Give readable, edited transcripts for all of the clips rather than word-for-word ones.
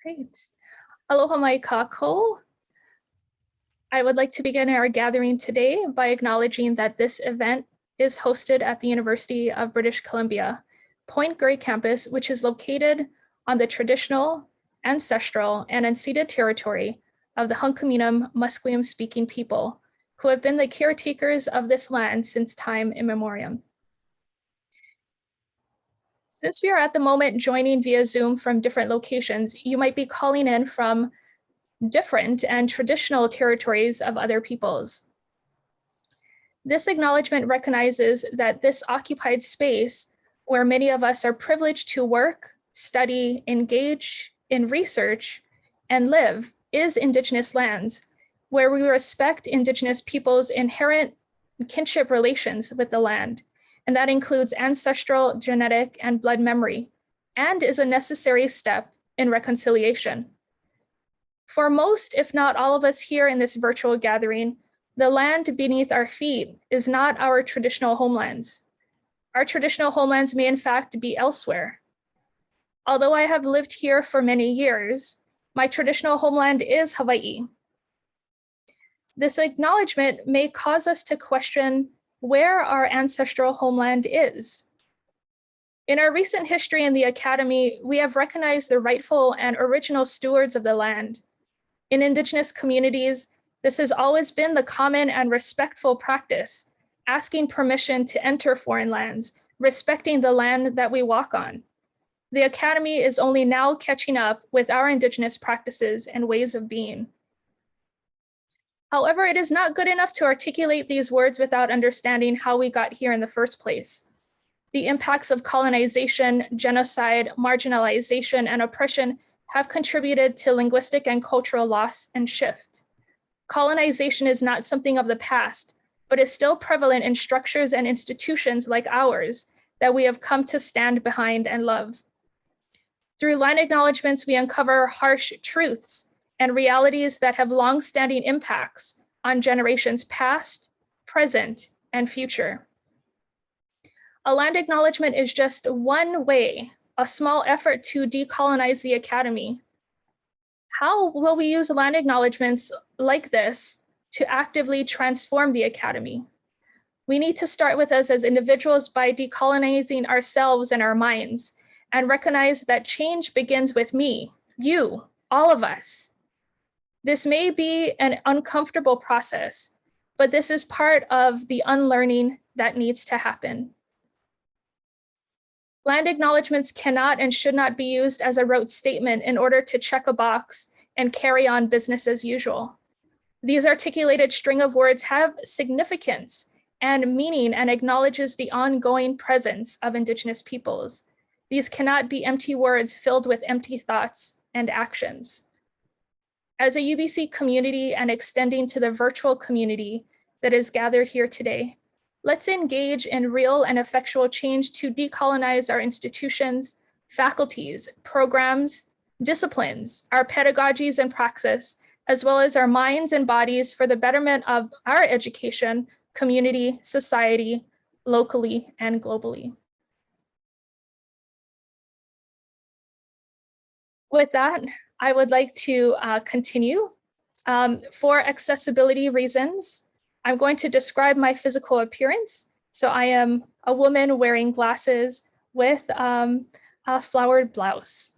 Great. Aloha mai kākou. I would like to begin our gathering today by acknowledging that this event is hosted at the University of British Columbia, Point Grey campus, which is located on the traditional, ancestral, and unceded territory of the Hunkaminam Musqueam-speaking people, who have been the caretakers of this land since time immemorial. Since we are at the moment joining via Zoom from different locations, you might be calling in from different and traditional territories of other peoples. This acknowledgement recognizes that this occupied space, where many of us are privileged to work, study, engage in research, and live, is Indigenous lands, where we respect Indigenous peoples' inherent kinship relations with the land. And that includes ancestral, genetic, and blood memory, and is a necessary step in reconciliation. For most, if not all of us here in this virtual gathering, the land beneath our feet is not our traditional homelands. Our traditional homelands may in fact be elsewhere. Although I have lived here for many years, my traditional homeland is Hawaii. This acknowledgement may cause us to question where our ancestral homeland is. In our recent history in the Academy, we have recognized the rightful and original stewards of the land. In Indigenous communities, this has always been the common and respectful practice, asking permission to enter foreign lands, respecting the land that we walk on. The Academy is only now catching up with our Indigenous practices and ways of being. However, it is not good enough to articulate these words without understanding how we got here in the first place. The impacts of colonization, genocide, marginalization, and oppression have contributed to linguistic and cultural loss and shift. Colonization is not something of the past, but is still prevalent in structures and institutions like ours that we have come to stand behind and love. Through land acknowledgements, we uncover harsh truths and realities that have long-standing impacts on generations past, present, and future. A land acknowledgement is just one way, a small effort to decolonize the Academy. How will we use land acknowledgements like this to actively transform the Academy? We need to start with us as individuals by decolonizing ourselves and our minds, and recognize that change begins with me, you, all of us. This may be an uncomfortable process, but this is part of the unlearning that needs to happen. Land acknowledgements cannot and should not be used as a rote statement in order to check a box and carry on business as usual. These articulated string of words have significance and meaning and acknowledges the ongoing presence of Indigenous peoples. These cannot be empty words filled with empty thoughts and actions. As a UBC community and extending to the virtual community that is gathered here today, let's engage in real and effectual change to decolonize our institutions, faculties, programs, disciplines, our pedagogies and praxis, as well as our minds and bodies for the betterment of our education, community, society, locally, and globally. With that, I would like to continue. For accessibility reasons, I'm going to describe my physical appearance. So I am a woman wearing glasses with a flowered blouse.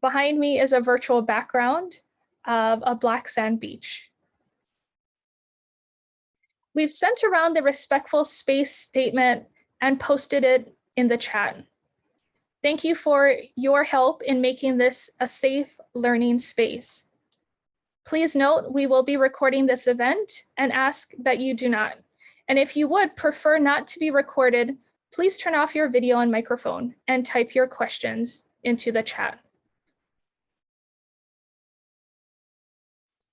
Behind me is a virtual background of a black sand beach. We've sent around the respectful space statement and posted it in the chat. Thank you for your help in making this a safe learning space. Please note, we will be recording this event and ask that you do not. And if you would prefer not to be recorded, please turn off your video and microphone and type your questions into the chat.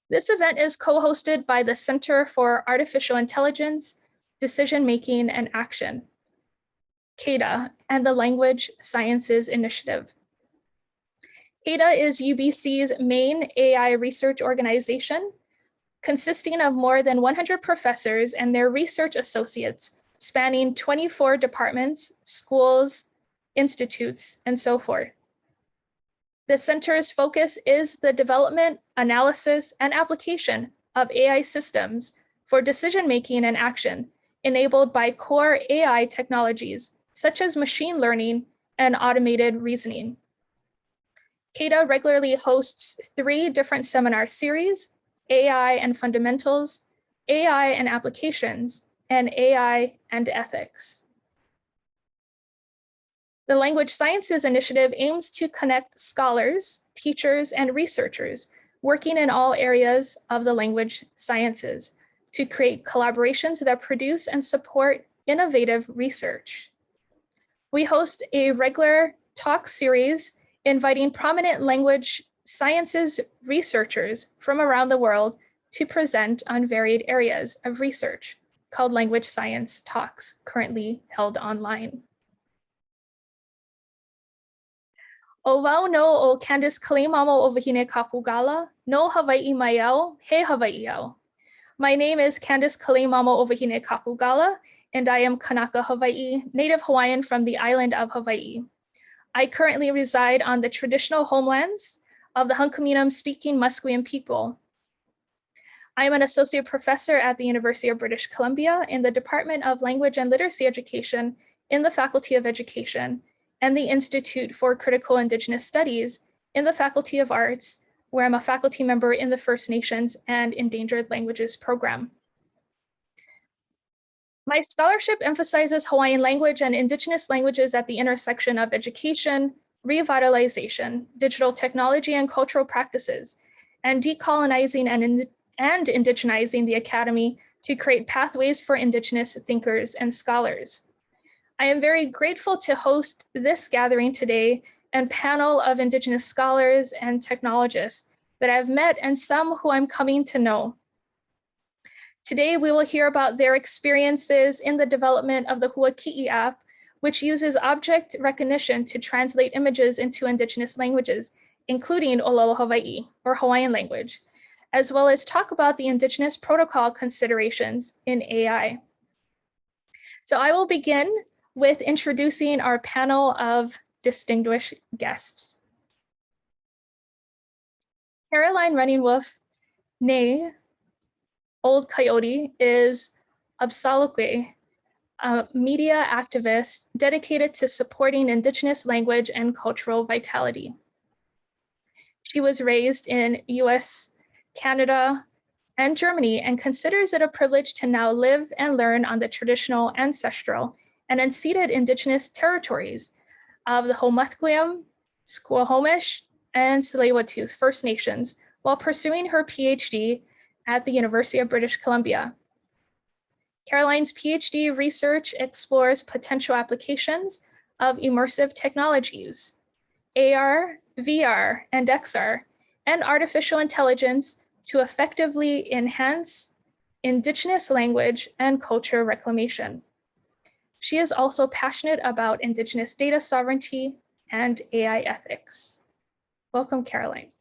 This event is co-hosted by the Center for Artificial Intelligence, Decision-Making and Action, CAIDA, and the Language Sciences Initiative. CAIDA is UBC's main AI research organization, consisting of more than 100 professors and their research associates, spanning 24 departments, schools, institutes, and so forth. The center's focus is the development, analysis, and application of AI systems for decision-making and action enabled by core AI technologies, such as machine learning and automated reasoning. CAIDA regularly hosts 3 different seminar series: AI and Fundamentals, AI and Applications, and AI and Ethics. The Language Sciences Initiative aims to connect scholars, teachers, and researchers working in all areas of the language sciences to create collaborations that produce and support innovative research. We host a regular talk series inviting prominent language sciences researchers from around the world to present on varied areas of research, called Language Science Talks, currently held online. O wau no o Candace Kalimamo o Wahine Kapugala, no Hawaii Maiau, he Hawaii au. My name is Candace Kalimamo o Wahine Kapugala, and I am Kanaka Hawaii, native Hawaiian from the island of Hawaii. I currently reside on the traditional homelands of the Hunkaminam-speaking Musqueam people. I am an associate professor at the University of British Columbia in the Department of Language and Literacy Education in the Faculty of Education, and the Institute for Critical Indigenous Studies in the Faculty of Arts, where I'm a faculty member in the First Nations and Endangered Languages program. My scholarship emphasizes Hawaiian language and Indigenous languages at the intersection of education, revitalization, digital technology and cultural practices, and decolonizing and indigenizing the academy to create pathways for Indigenous thinkers and scholars. I am very grateful to host this gathering today and panel of Indigenous scholars and technologists that I've met and some who I'm coming to know. Today, we will hear about their experiences in the development of the Hua Ki'i app, which uses object recognition to translate images into Indigenous languages, including Olelo Hawaii, or Hawaiian language, as well as talk about the Indigenous protocol considerations in AI. So I will begin with introducing our panel of distinguished guests. Caroline Renningwolf, née Old Coyote, is Absalokwe, a media activist dedicated to supporting Indigenous language and cultural vitality. She was raised in US, Canada, and Germany, and considers it a privilege to now live and learn on the traditional, ancestral, and unceded Indigenous territories of the Homuthquam, Squamish, and Tsleil-Waututh First Nations while pursuing her PhD at the University of British Columbia. Caroline's PhD research explores potential applications of immersive technologies, AR, VR, and XR, and artificial intelligence to effectively enhance Indigenous language and culture reclamation. She is also passionate about Indigenous data sovereignty and AI ethics. Welcome, Caroline.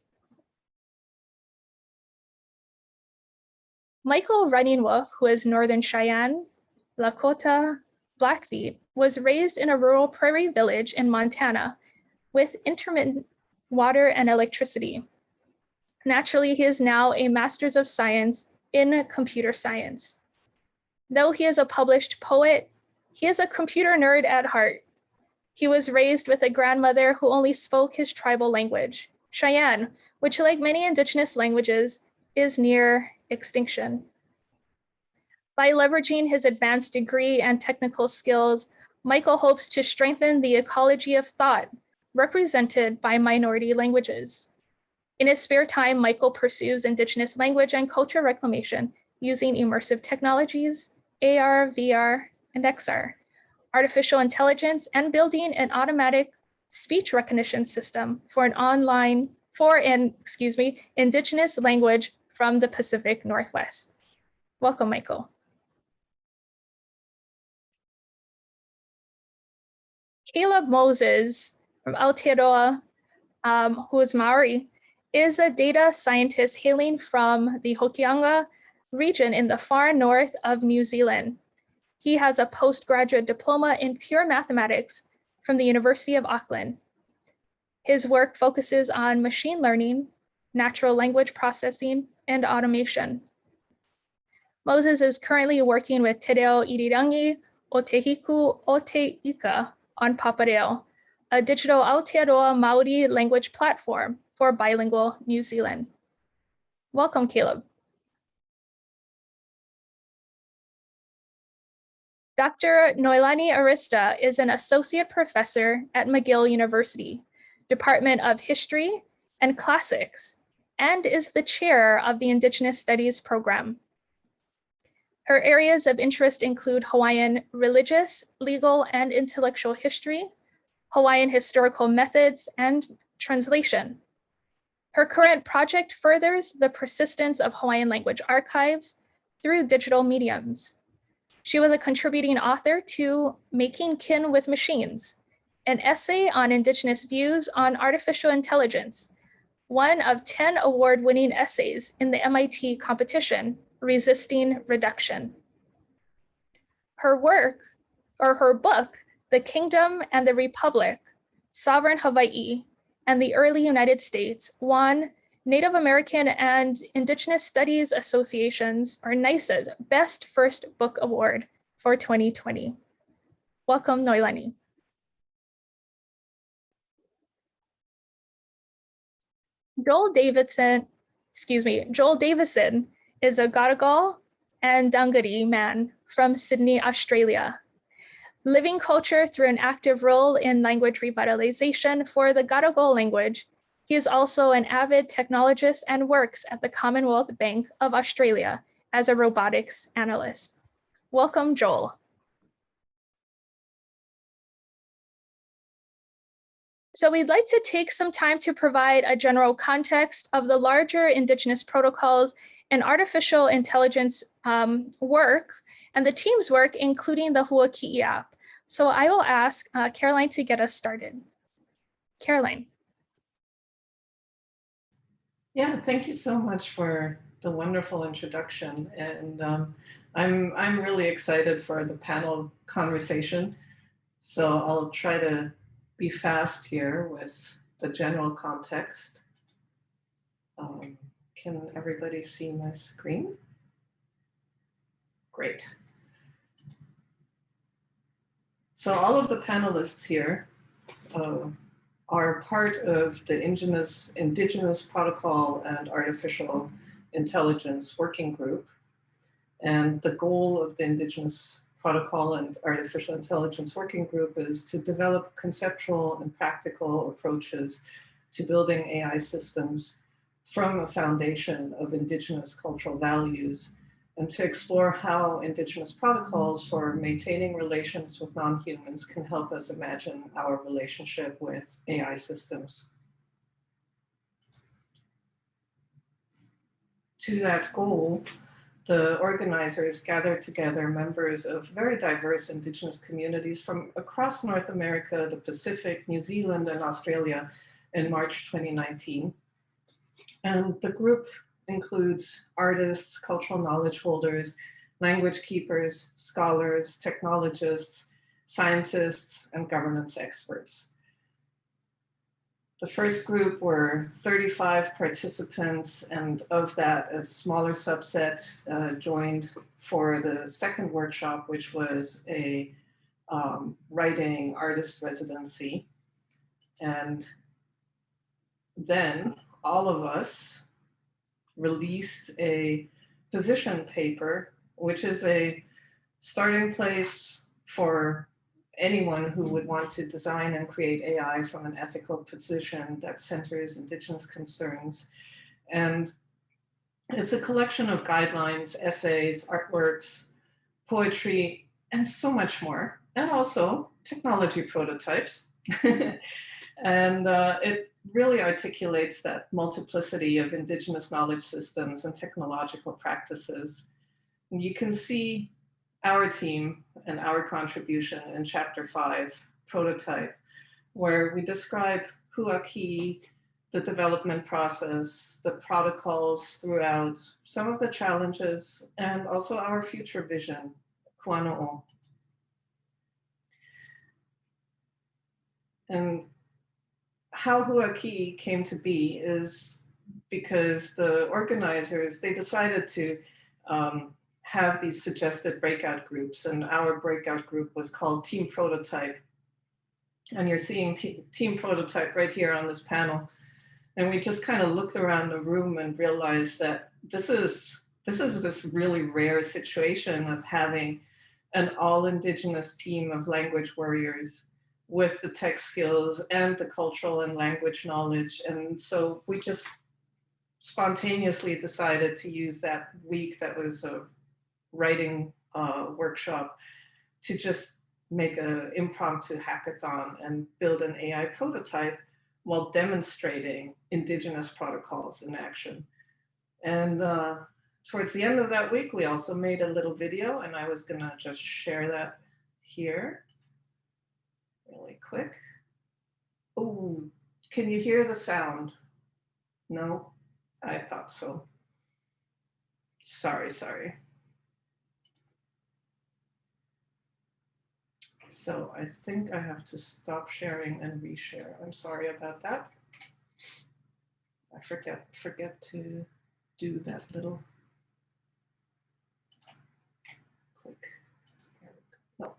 Michael Renningwolf, who is Northern Cheyenne, Lakota, Blackfeet, was raised in a rural prairie village in Montana with intermittent water and electricity. Naturally, he is now a Master's of Science in Computer Science. Though he is a published poet, he is a computer nerd at heart. He was raised with a grandmother who only spoke his tribal language, Cheyenne, which, like many Indigenous languages, is near extinction. By leveraging his advanced degree and technical skills, Michael hopes to strengthen the ecology of thought represented by minority languages. In his spare time, Michael pursues Indigenous language and culture reclamation using immersive technologies, AR, VR, and XR, artificial intelligence, and building an automatic speech recognition system for an Indigenous language from the Pacific Northwest. Welcome, Michael. Caleb Moses from Aotearoa, who is Maori, is a data scientist hailing from the Hokianga region in the far north of New Zealand. He has a postgraduate diploma in pure mathematics from the University of Auckland. His work focuses on machine learning, natural language processing, and automation. Moses is currently working with Te Reo Irirangi o Te Hiku o Te Ika on Papareo, a digital Aotearoa Maori language platform for bilingual New Zealand. Welcome, Caleb. Dr. Noelani Arista is an associate professor at McGill University, Department of History and Classics, and is the chair of the Indigenous Studies program. Her areas of interest include Hawaiian religious, legal, and intellectual history, Hawaiian historical methods, and translation. Her current project furthers the persistence of Hawaiian language archives through digital mediums. She was a contributing author to Making Kin with Machines, an essay on Indigenous views on artificial intelligence, one of 10 award-winning essays in the MIT competition, Resisting Reduction. Her book, The Kingdom and the Republic, Sovereign Hawaii and the Early United States, won Native American and Indigenous Studies Association's, or NICE's, Best First Book Award for 2020. Welcome, Noelani. Joel Davison is a Gadigal and Dungari man from Sydney, Australia. Living culture through an active role in language revitalization for the Gadigal language, he is also an avid technologist and works at the Commonwealth Bank of Australia as a robotics analyst. Welcome, Joel. So we'd like to take some time to provide a general context of the larger Indigenous protocols and artificial intelligence work and the team's work, including the Hua Ki'i app. So I will ask Caroline to get us started. Caroline. Yeah, thank you so much for the wonderful introduction. And I'm really excited for the panel conversation. So I'll try to be fast here with the general context. Can everybody see my screen? Great. So all of the panelists here are part of the Indigenous Protocol and Artificial Intelligence Working Group. And the goal of the Indigenous Protocol and Artificial Intelligence Working Group is to develop conceptual and practical approaches to building AI systems from a foundation of Indigenous cultural values, and to explore how Indigenous protocols for maintaining relations with non-humans can help us imagine our relationship with AI systems. To that goal, the organizers gathered together members of very diverse Indigenous communities from across North America, the Pacific, New Zealand, and Australia in March 2019. And the group includes artists, cultural knowledge holders, language keepers, scholars, technologists, scientists, and governance experts. The first group were 35 participants, and of that, a smaller subset joined for the second workshop, which was a writing artist residency. And then all of us released a position paper, which is a starting place for anyone who would want to design and create AI from an ethical position that centers Indigenous concerns. And it's a collection of guidelines, essays, artworks, poetry, and so much more, and also technology prototypes. And it really articulates that multiplicity of Indigenous knowledge systems and technological practices. And you can see our team and our contribution in Chapter 5, Prototype, where we describe Hua Ki'i, the development process, the protocols throughout, some of the challenges, and also our future vision, Kuano'o. And how Hua Ki'i came to be is because the organizers, they decided to have these suggested breakout groups, and our breakout group was called Team Prototype. And you're seeing Team Prototype right here on this panel. And we just kind of looked around the room and realized that this is this really rare situation of having an all Indigenous team of language warriors with the tech skills and the cultural and language knowledge. And so we just spontaneously decided to use that week that was a writing workshop to just make an impromptu hackathon and build an AI prototype while demonstrating Indigenous protocols in action. And towards the end of that week, we also made a little video, and I was gonna just share that here really quick. Oh, can you hear the sound? No, I thought so. Sorry. So I think I have to stop sharing and reshare. I'm sorry about that. I forget to do that little click. There we go. No.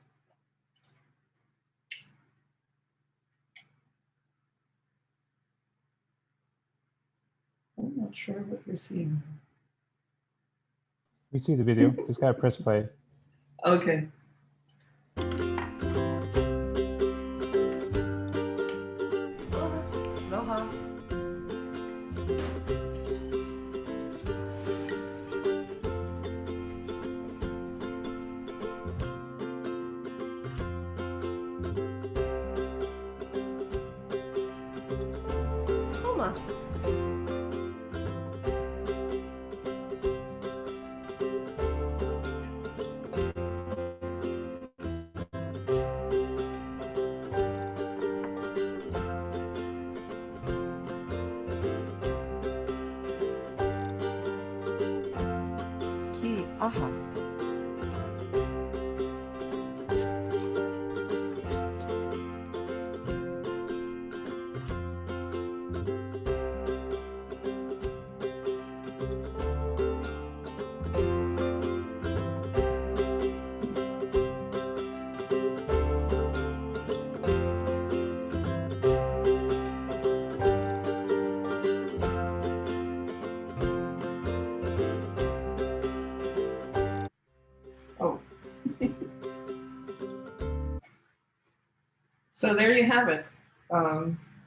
I'm not sure what you're seeing. We see the video. Just gotta press play. Okay. Aloha. Oma. Ki aha. Oh. So there you have it.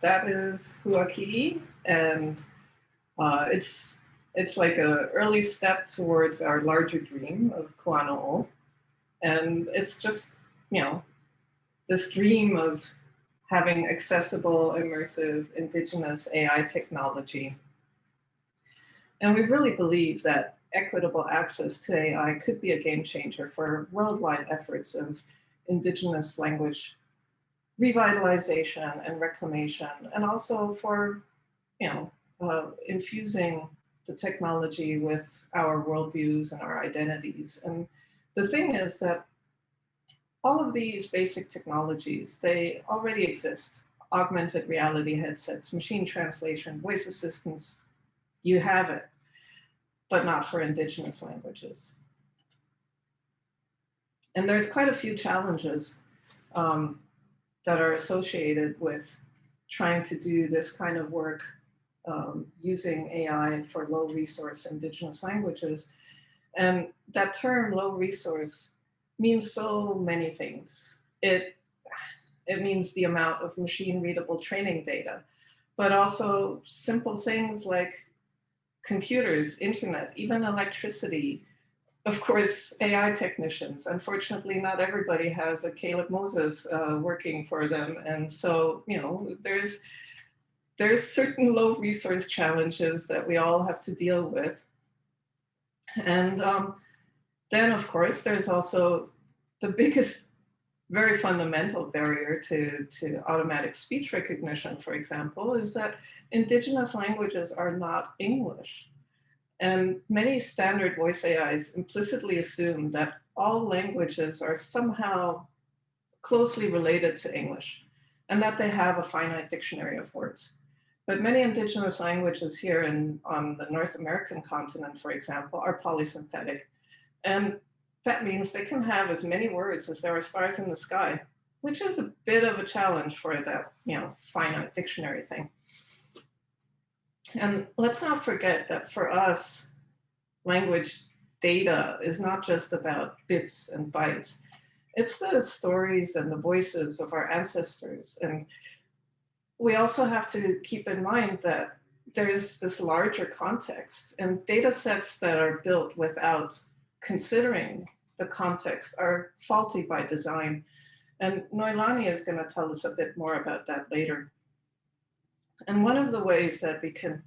That is Hua Ki'i, and it's like an early step towards our larger dream of Kuano'o. And it's just, this dream of having accessible, immersive, Indigenous AI technology. And we really believe that equitable access to AI could be a game changer for worldwide efforts of Indigenous language revitalization and reclamation, and also for, infusing the technology with our worldviews and our identities. And the thing is that all of these basic technologies, they already exist. Augmented reality headsets, machine translation, voice assistants, you have it, but not for Indigenous languages. And there's quite a few challenges that are associated with trying to do this kind of work using AI for low resource Indigenous languages. And that term, low resource, means so many things. It means the amount of machine readable training data, but also simple things like computers, internet, even electricity. Of course, AI technicians. Unfortunately, not everybody has a Caleb Moses working for them. And so, there's certain low resource challenges that we all have to deal with. And then, of course, there's also the biggest, very fundamental barrier to automatic speech recognition, for example, is that Indigenous languages are not English. And many standard voice AIs implicitly assume that all languages are somehow closely related to English. and that they have a finite dictionary of words. But many indigenous languages here on the North American continent, for example, are polysynthetic. And that means they can have as many words as there are stars in the sky, which is a bit of a challenge for that, finite dictionary thing. And let's not forget that for us, language data is not just about bits and bytes. It's the stories and the voices of our ancestors. And we also have to keep in mind that there is this larger context, and data sets that are built without considering the context are faulty by design. And Noelani is going to tell us a bit more about that later. And one of the ways that we can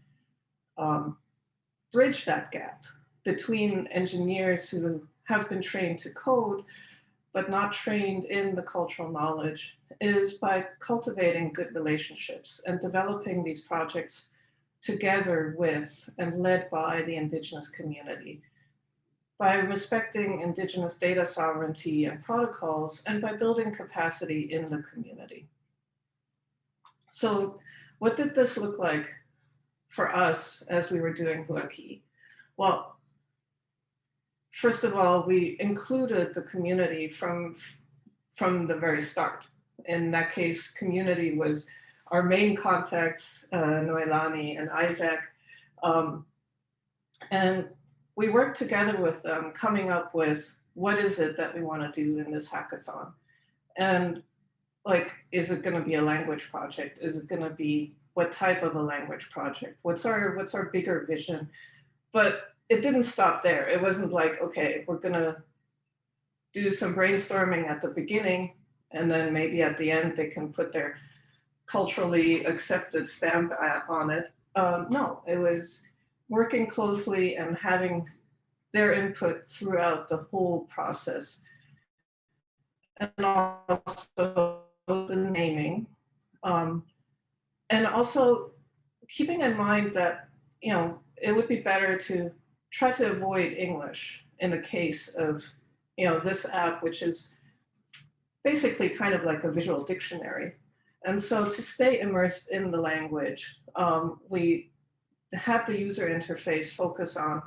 bridge that gap between engineers who have been trained to code, but not trained in the cultural knowledge, is by cultivating good relationships and developing these projects together with and led by the Indigenous community, by respecting Indigenous data sovereignty and protocols, and by building capacity in the community. So what did this look like for us as we were doing Hua Ki'i? Well, first of all, we included the community from the very start. In that case, community was our main contacts, Noelani and Isaac. And we worked together with them, coming up with what is it that we want to do in this hackathon? And like, is it going to be a language project? Is it going to be what type of a language project? What's our bigger vision? But it didn't stop there. It wasn't like, okay, we're going to do some brainstorming at the beginning, and then maybe at the end they can put their culturally accepted stamp on it. No, it was working closely and having their input throughout the whole process. And also the naming. And also keeping in mind that, it would be better to try to avoid English in the case of, this app, which is basically kind of like a visual dictionary. And so to stay immersed in the language, we had the user interface focus on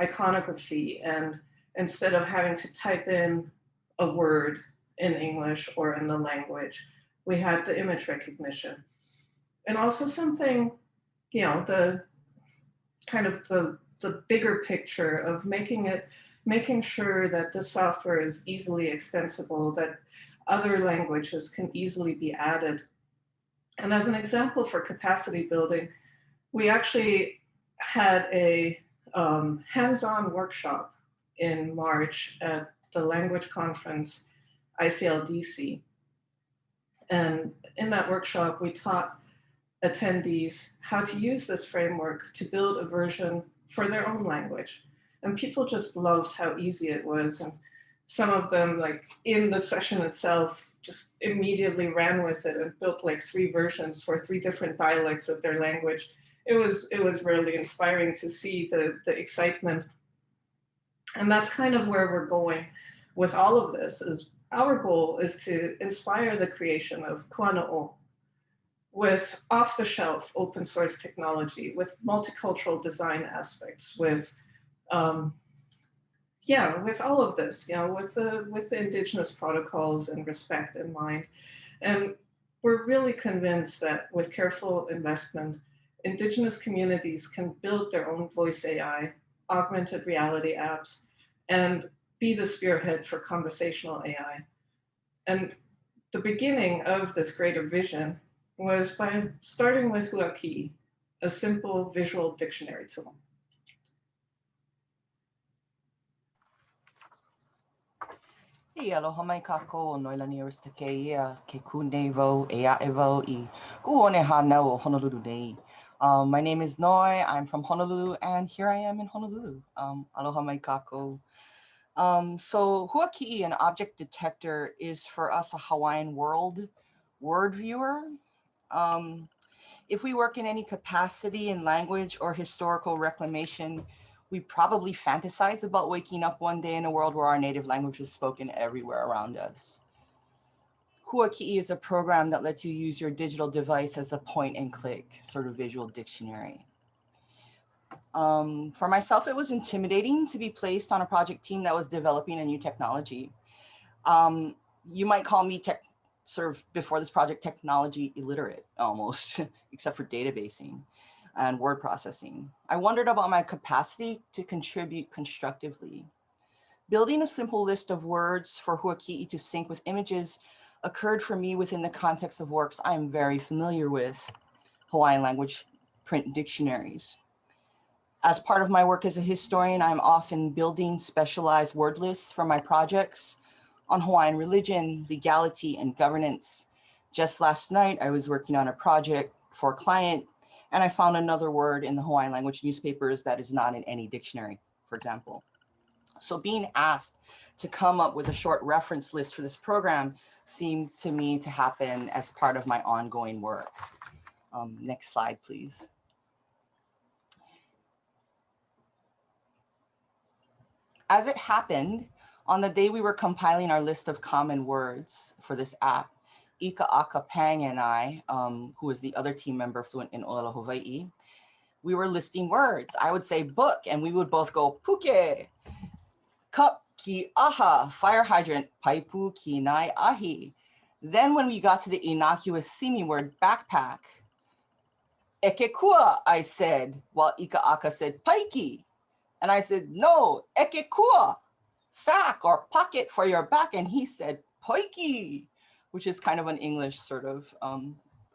iconography, and instead of having to type in a word in English or in the language, we had the image recognition. And also something, the kind of the bigger picture of making sure that the software is easily extensible, that other languages can easily be added. And as an example for capacity building, we actually had a hands-on workshop in March at the language conference ICLDC. And in that workshop, we taught attendees how to use this framework to build a version for their own language. And people just loved how easy it was. And some of them, like in the session itself, just immediately ran with it and built like 3 versions for 3 different dialects of their language. It was really inspiring to see the excitement. And that's kind of where we're going with all of this. Is our goal is to inspire the creation of kuano'o with off-the-shelf open source technology, with multicultural design aspects, with with all of this, with the Indigenous protocols and respect in mind. And we're really convinced that with careful investment, Indigenous communities can build their own voice AI, augmented reality apps, and be the spearhead for conversational AI. And the beginning of this greater vision was by starting with Hua Ki'i, a simple visual dictionary tool. Hey, aloha mai kākou o Noelani Arista ke ia, ke ku nei wau, e ae wau I ku one hānau o Honolulu nei. My name is Noi, I'm from Honolulu, and here I am in Honolulu. Aloha mai kākou. So Hua Ki'i, an object detector, is for us a Hawaiian word viewer. If we work in any capacity in language or historical reclamation, we probably fantasize about waking up one day in a world where our native language is spoken everywhere around us. Hua Ki'i is a program that lets you use your digital device as a point and click sort of visual dictionary. For myself, it was intimidating to be placed on a project team that was developing a new technology. You might call me sort of before this project technology illiterate almost, except for databasing and word processing. I wondered about my capacity to contribute constructively. Building a simple list of words for Hua Ki'i to sync with images occurred for me within the context of works I am very familiar with, Hawaiian language print dictionaries. As part of my work as a historian, I'm often building specialized word lists for my projects on Hawaiian religion, legality, and governance. Just last night, I was working on a project for a client, and I found another word in the Hawaiian language newspapers that is not in any dictionary, for example. So being asked to come up with a short reference list for this program seemed to me to happen as part of my ongoing work. Next slide, please. As it happened, on the day we were compiling our list of common words for this app, Ika Aka Pang and I, who is the other team member fluent in Olelo, Hawaii, we were listing words. I would say book, and we would both go puke, cup ki aha, fire hydrant, paipu ki nai ahi. Then when we got to the innocuous simi word backpack, eke kua, I said, while Ika Aka said paiki. And I said, no, eke kua, sack or pocket for your back. And he said, poiki, which is kind of an English sort of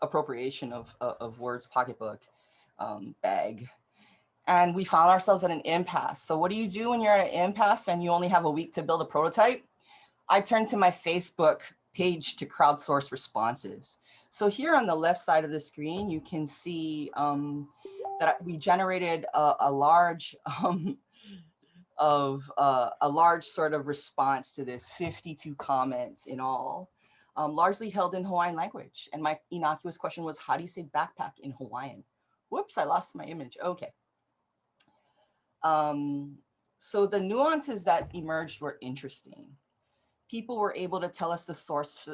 appropriation of words, pocketbook, bag. And we found ourselves at an impasse. So what do you do when you're at an impasse and you only have a week to build a prototype? I turned to my Facebook page to crowdsource responses. So here on the left side of the screen, you can see that we generated a large sort of response to this, 52 comments in all, largely held in Hawaiian language. And my innocuous question was, how do you say backpack in Hawaiian? Whoops, I lost my image. Okay. So the nuances that emerged were interesting. People were able to tell us the source,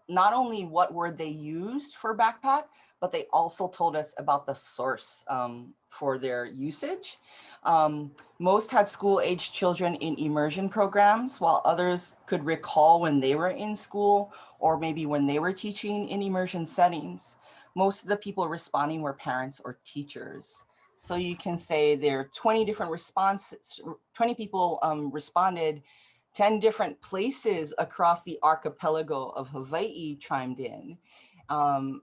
not only what word they used for backpack, but they also told us about the source for their usage. Most had school-aged children in immersion programs, while others could recall when they were in school or maybe when they were teaching in immersion settings. Most of the people responding were parents or teachers. So you can say there are 20 different responses, 20 people responded, 10 different places across the archipelago of Hawaii chimed in, and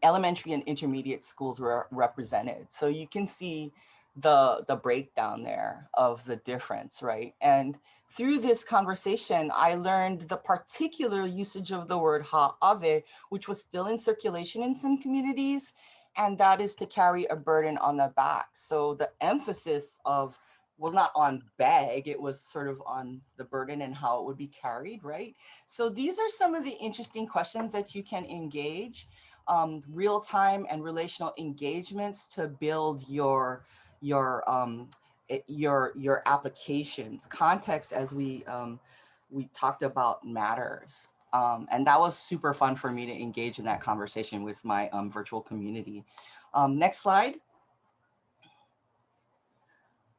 elementary and intermediate schools were represented. So you can see the breakdown there of the difference, right? And through this conversation, I learned the particular usage of the word ha'ave, which was still in circulation in some communities, and that is to carry a burden on the back. So the emphasis was not on bag, it was sort of on the burden and how it would be carried, right? So these are some of the interesting questions that you can engage, real-time and relational engagements to build your applications. Context, as we talked about, matters. And that was super fun for me to engage in that conversation with my virtual community. Next slide.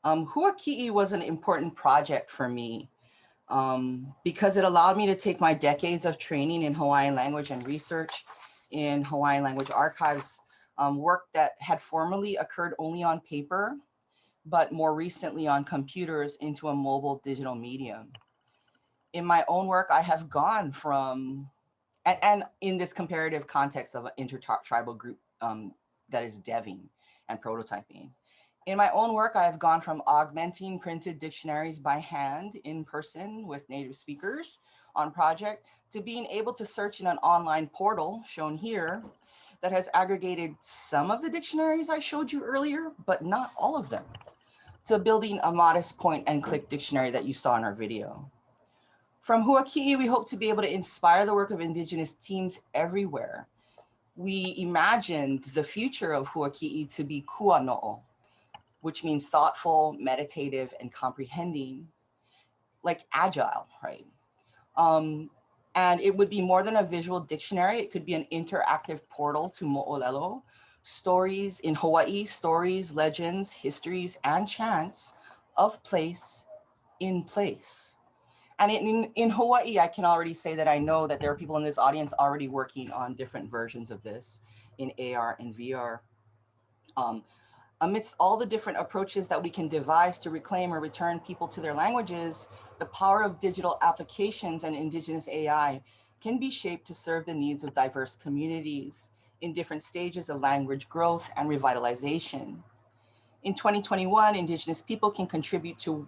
Hua Ki'i was an important project for me because it allowed me to take my decades of training in Hawaiian language and research in Hawaiian language archives, work that had formerly occurred only on paper, but more recently on computers, into a mobile digital medium. In my own work, I have gone from, and in this comparative context of an intertribal group that is deving and prototyping. In my own work, I have gone from augmenting printed dictionaries by hand in person with native speakers on project to being able to search in an online portal shown here that has aggregated some of the dictionaries I showed you earlier, but not all of them, to building a modest point and click dictionary that you saw in our video. From Hua Ki'i, we hope to be able to inspire the work of Indigenous teams everywhere. We imagined the future of Hua Ki'i to be kuano'o, which means thoughtful, meditative, and comprehending, like agile, right? And it would be more than a visual dictionary. It could be an interactive portal to Mo'olelo, stories in Hawaii, stories, legends, histories, and chants of place in place. And in Hawaii, I can already say that I know that there are people in this audience already working on different versions of this in AR and VR. Amidst all the different approaches that we can devise to reclaim or return people to their languages, the power of digital applications and indigenous AI can be shaped to serve the needs of diverse communities in different stages of language growth and revitalization. In 2021, indigenous people can contribute to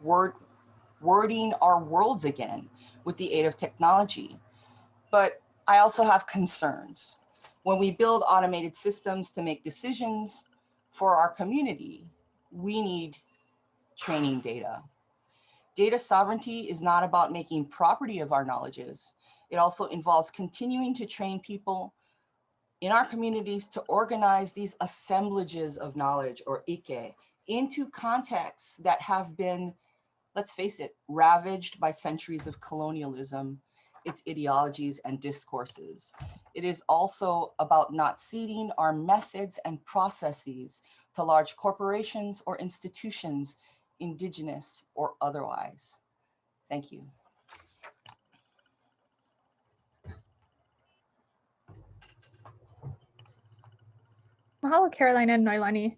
wording our worlds again with the aid of technology. But I also have concerns. When we build automated systems to make decisions for our community, we need training data. Data sovereignty is not about making property of our knowledges. It also involves continuing to train people in our communities to organize these assemblages of knowledge, or ike, into contexts that have been, let's face it, ravaged by centuries of colonialism, its ideologies and discourses. It is also about not ceding our methods and processes to large corporations or institutions, indigenous or otherwise. Thank you. Mahalo, Caroline and Noilani.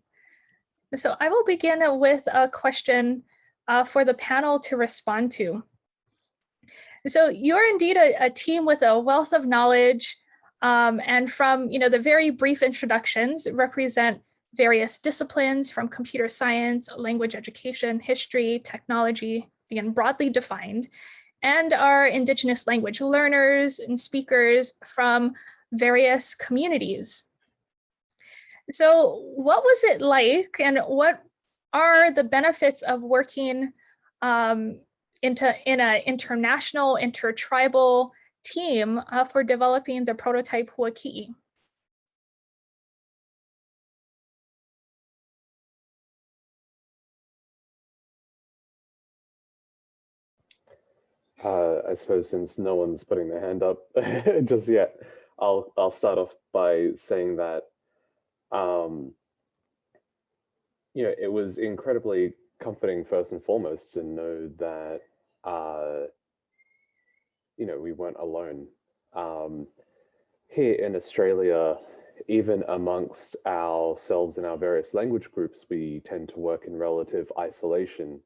So I will begin with a question for the panel to respond to. So you're indeed a team with a wealth of knowledge, and from the very brief introductions, represent various disciplines from computer science, language education, history, technology, again, broadly defined, and are Indigenous language learners and speakers from various communities. So what was it like, and what are the benefits of working in an international, intertribal team for developing the prototype Hua Ki'i? I suppose since no one's putting their hand up just yet, I'll start off by saying that it was incredibly comforting first and foremost to know that we weren't alone. Here in Australia, even amongst ourselves and our various language groups, we tend to work in relative isolation,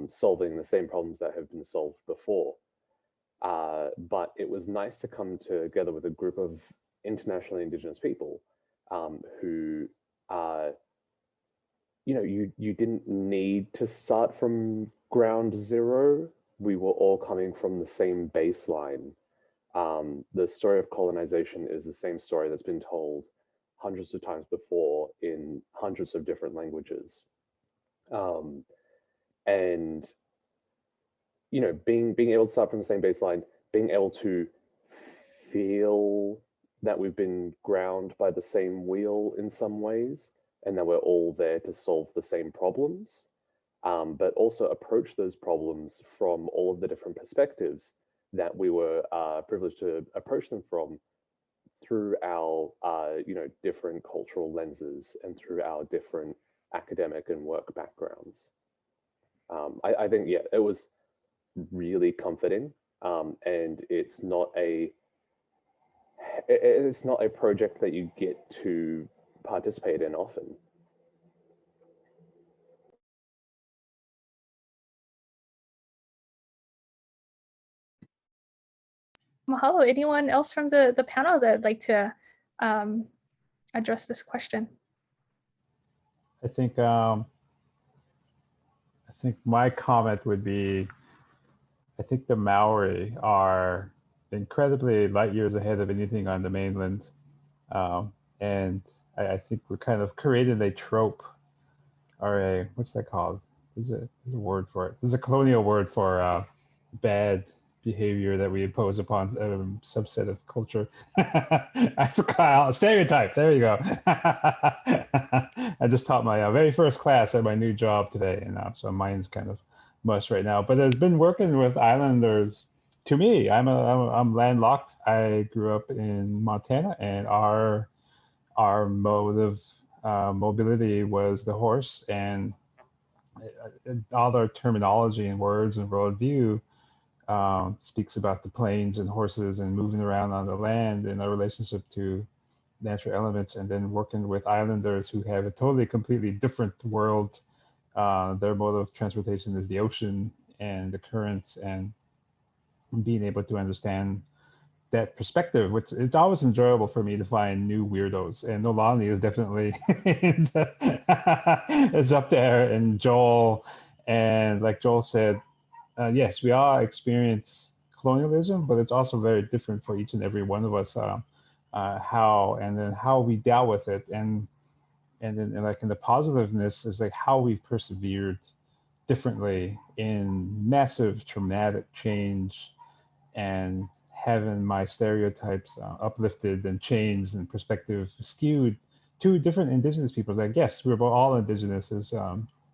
solving the same problems that have been solved before. But it was nice to come together with a group of internationally Indigenous people who, you didn't need to start from ground zero. We were all coming from the same baseline. The story of colonization is the same story that's been told hundreds of times before in hundreds of different languages. And being able to start from the same baseline, being able to feel that we've been ground by the same wheel in some ways, and that we're all there to solve the same problems, but also approach those problems from all of the different perspectives that we were privileged to approach them from through our different cultural lenses and through our different academic and work backgrounds. I think, yeah, it was really comforting, and it's not a project that you get to participate in often. Mahalo. Anyone else from the panel that would like to address this question? I think my comment would be, I think the Maori are incredibly light years ahead of anything on the mainland. And I think we're kind of creating a trope, or what's that called? There's a word for it. There's a colonial word for bad behavior that we impose upon a subset of culture. I forgot, stereotype, there you go. I just taught my very first class at my new job today, and so mine's kind of mush right now. But I've been working with islanders to me, I'm landlocked. I grew up in Montana, and our mode of mobility was the horse, and all their terminology and words and worldview speaks about the plains and horses and moving around on the land and our relationship to natural elements, and then working with islanders who have a totally, completely different world. Their mode of transportation is the ocean and the currents, and being able to understand that perspective, which it's always enjoyable for me to find new weirdos, and Nolani is definitely is up there, and Joel, and like Joel said, yes, we all experience colonialism, but it's also very different for each and every one of us, how we dealt with it, and then like in the positiveness is like how we've persevered differently in massive traumatic change, and having my stereotypes uplifted and changed and perspective skewed to different indigenous peoples. Like, yes, we're all indigenous, as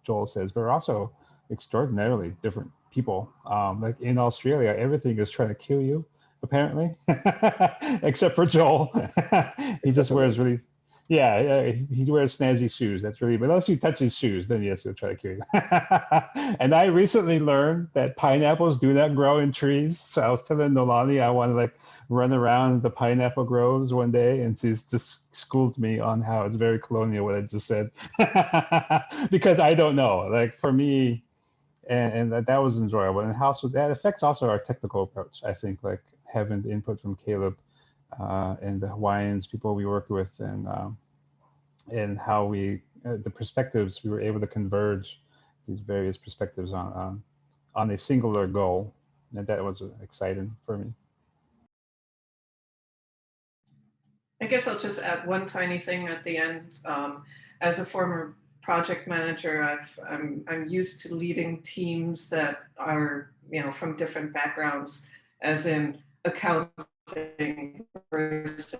Joel says, but we're also extraordinarily different people. Like in Australia, everything is trying to kill you, apparently, except for Joel. He just wears really, he wears snazzy shoes. That's really, but unless you touch his shoes, then yes, he'll try to kill you. And I recently learned that pineapples do not grow in trees. So I was telling Nolani I want to like run around the pineapple groves one day, and she's just schooled me on how it's very colonial what I just said. Because I don't know. Like for me, and that was enjoyable. And how so that affects also our technical approach. I think like having the input from Caleb and the Hawaiians, people we worked with, and how we the perspectives we were able to converge these various perspectives on a singular goal, and that was exciting for me. I guess I'll just add one tiny thing at the end. As a former project manager, I'm used to leading teams that are, from different backgrounds, as in accounting versus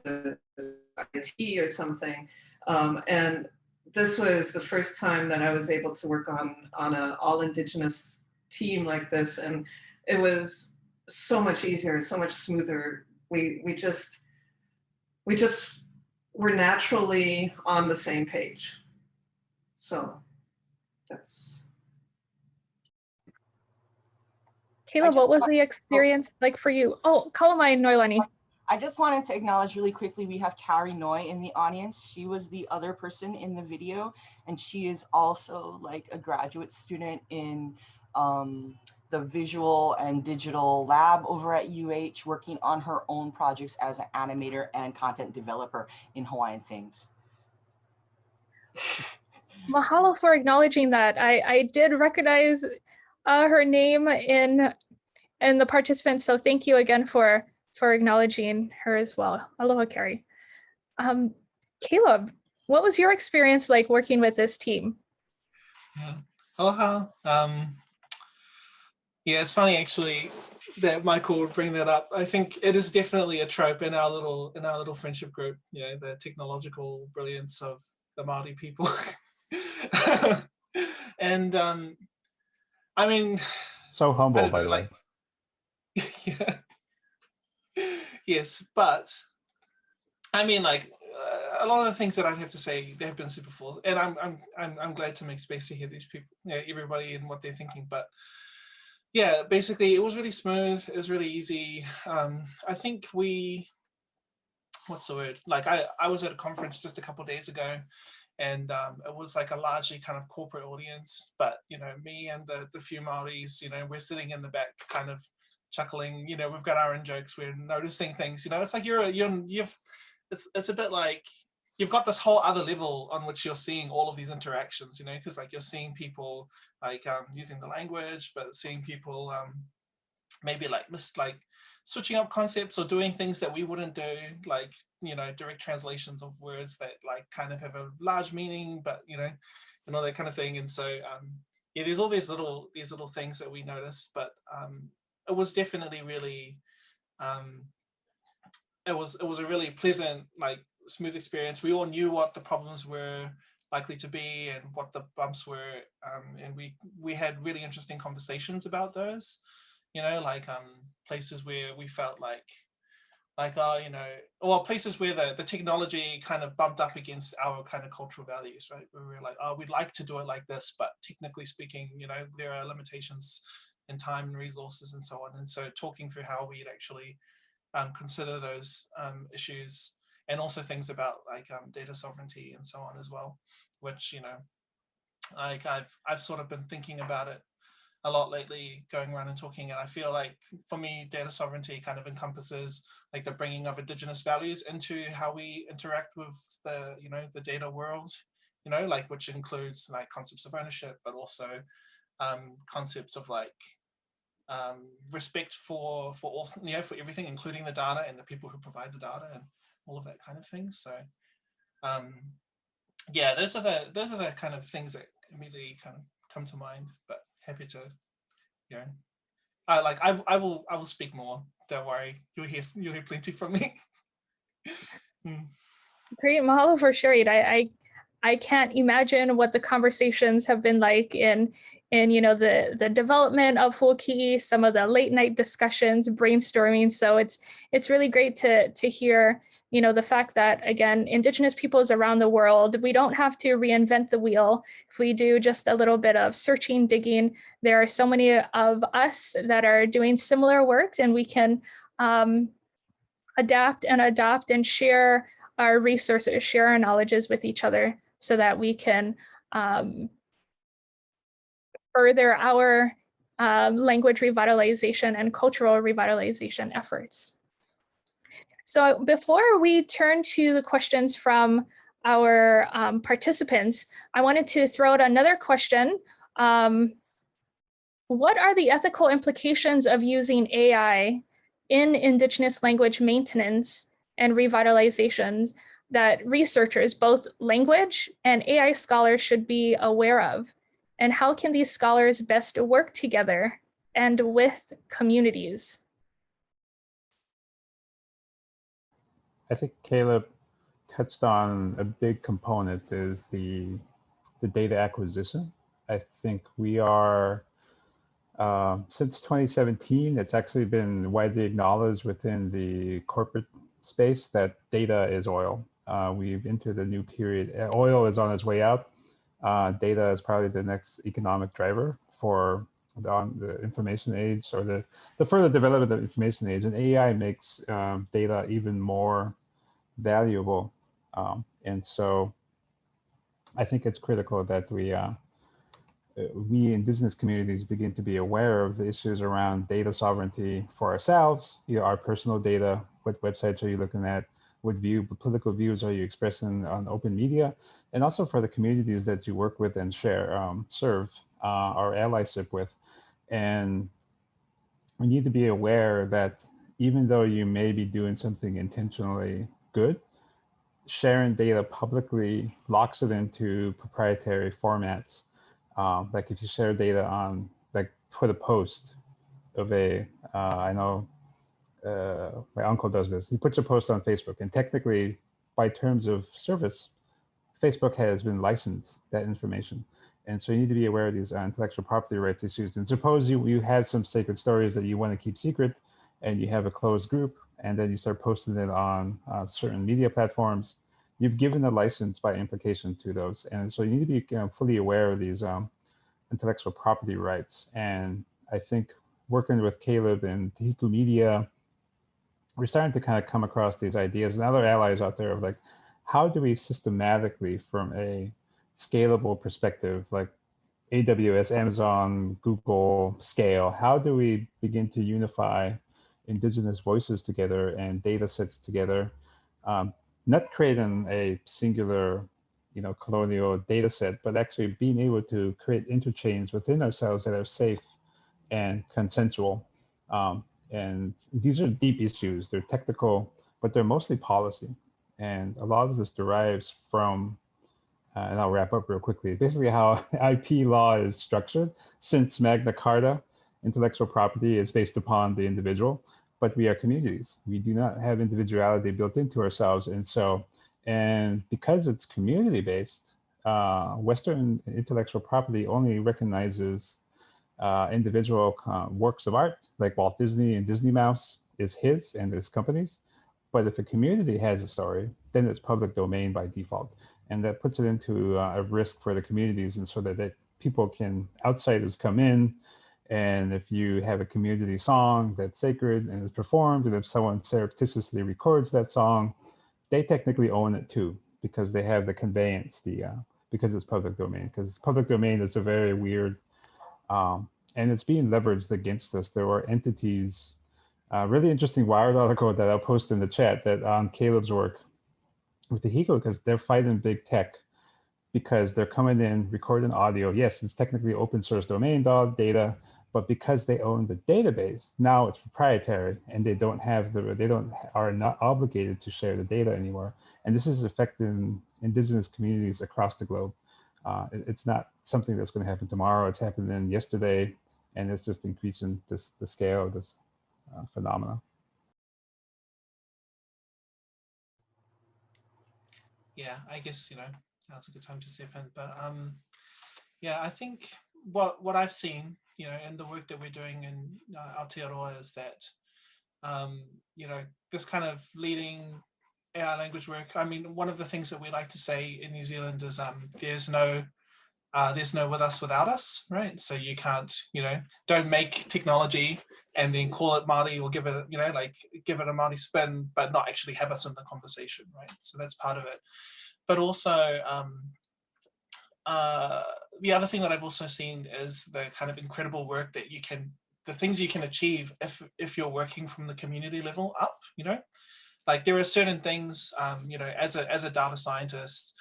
IT or something. And this was the first time that I was able to work on an all Indigenous team like this, and it was so much easier, so much smoother. We just were naturally on the same page. So that's. Caleb, what was the experience like for you? Oh, Kalamai Noilani. I just wanted to acknowledge really quickly, we have Carrie Noy in the audience. She was the other person in the video, and she is also like a graduate student in the visual and digital lab over at UH, working on her own projects as an animator and content developer in Hawaiian things. Mahalo for acknowledging that. I did recognize her name in the participants, so thank you again for acknowledging her as well. Aloha, Carrie. Caleb, what was your experience like working with this team? Aloha. Yeah, it's funny actually that Michael would bring that up. I think it is definitely a trope in our little friendship group. The technological brilliance of the Māori people. And I mean, so humble, by the way. Yeah. Yes, but I mean, like a lot of the things that I'd have to say, they have been super full, and I'm glad to make space to hear these people, everybody and what they're thinking. But yeah, basically, it was really smooth. It was really easy. I think what's the word? Like I was at a conference just a couple of days ago, and it was like a largely kind of corporate audience. But me and the few Māoris, we're sitting in the back, kind of chuckling. We've got our own jokes. We're noticing things. It's like it's a bit like you've got this whole other level on which you're seeing all of these interactions, because like you're seeing people like using the language, but seeing people maybe like switching up concepts or doing things that we wouldn't do, like direct translations of words that like kind of have a large meaning, but and all that kind of thing. And so yeah, there's all these little things that we noticed, but it was definitely really it was a really pleasant, like smooth experience. We all knew what the problems were likely to be and what the bumps were, and we had really interesting conversations about those. you know, like places where we felt like you know, or places where the technology kind of bumped up against our kind of cultural values, right? Where we were like, oh, we'd like to do it like this, but technically speaking, you know, there are limitations in time and resources and so on. And so talking through how we'd actually consider those issues, and also things about like data sovereignty and so on as well, which, you know, like I've sort of been thinking about it a lot lately, going around and talking, and I feel like for me, data sovereignty kind of encompasses like the bringing of Indigenous values into how we interact with the, you know, the data world, you know, like which includes like concepts of ownership, but also concepts of like respect for all, you know, for everything, including the data and the people who provide the data and all of that kind of thing. So yeah, those are the kind of things that immediately kind of come to mind, but happy to, you know, I will speak more. Don't worry, you'll hear plenty from me. Great, mahalo for sharing. I can't imagine what the conversations have been like in you know, the development of Hua Ki'i, some of the late night discussions, brainstorming. So it's really great to hear, you know, the fact that, again, Indigenous peoples around the world, we don't have to reinvent the wheel. If we do just a little bit of searching, digging, there are so many of us that are doing similar work, and we can adapt and adopt and share our resources, share our knowledges with each other, so that we can further our language revitalization and cultural revitalization efforts. So before we turn to the questions from our participants, I wanted to throw out another question. What are the ethical implications of using AI in Indigenous language maintenance and revitalizations that researchers, both language and AI scholars, should be aware of? And how can these scholars best work together and with communities? I think Caleb touched on a big component is the data acquisition. I think we are, since 2017, it's actually been widely acknowledged within the corporate space that data is oil. We've entered a new period. Oil is on its way out. Data is probably the next economic driver for the information age, or the further development of the information age. And AI makes data even more valuable. And so I think it's critical that we Indigenous communities begin to be aware of the issues around data sovereignty for ourselves, you know, our personal data. What websites are you looking at? What political views are you expressing on open media? And also for the communities that you work with and serve our allyship with. And we need to be aware that even though you may be doing something intentionally good, sharing data publicly locks it into proprietary formats. Like if you share data on, like put a post of I know my uncle does this. He puts a post on Facebook, and technically, by terms of service, Facebook has been licensed that information. And so you need to be aware of these intellectual property rights issues. And suppose you have some sacred stories that you want to keep secret, and you have a closed group, and then you start posting it on certain media platforms. You've given a license by implication to those. And so you need to be fully aware of these intellectual property rights. And I think working with Caleb and Tehiku Media, we're starting to kind of come across these ideas and other allies out there of like, how do we systematically, from a scalable perspective, like AWS, Amazon, Google scale, how do we begin to unify Indigenous voices together and data sets together, not creating a singular, you know, colonial data set, but actually being able to create interchange within ourselves that are safe and consensual. And these are deep issues. They're technical, but they're mostly policy. And a lot of this derives from, and I'll wrap up real quickly, basically how IP law is structured. Since Magna Carta, intellectual property is based upon the individual, but we are communities. We do not have individuality built into ourselves. And so, and because it's community-based, Western intellectual property only recognizes individual works of art, like Walt Disney and Disney Mouse, is his and his company's. But if a community has a story, then it's public domain by default. And that puts it into a risk for the communities, and so that people can, outsiders come in, and if you have a community song that's sacred and is performed, and if someone surreptitiously records that song, they technically own it too, because they have the conveyance, because it's public domain. Because public domain is a very weird, and it's being leveraged against us. There were entities, really interesting Wired article that I'll post in the chat, that on Caleb's work with the Hiko, because they're fighting big tech, because they're coming in, recording audio. Yes, it's technically open source domain data, but because they own the database, now it's proprietary, and they are not obligated to share the data anymore. And this is affecting indigenous communities across the globe. It's not something that's going to happen tomorrow. It's happening yesterday, and it's just increasing the scale of this phenomena. Yeah, I guess, now's a good time to step in. But yeah, I think what I've seen, in the work that we're doing in Aotearoa is that, this kind of leading AI language work. I mean, one of the things that we like to say in New Zealand is there's no with us without us, right? So you can't, don't make technology and then call it Māori, or give it, give it a Māori spin, but not actually have us in the conversation, right? So that's part of it. But also, the other thing that I've also seen is the kind of incredible work that the things you can achieve if you're working from the community level up, like there are certain things, as a data scientist,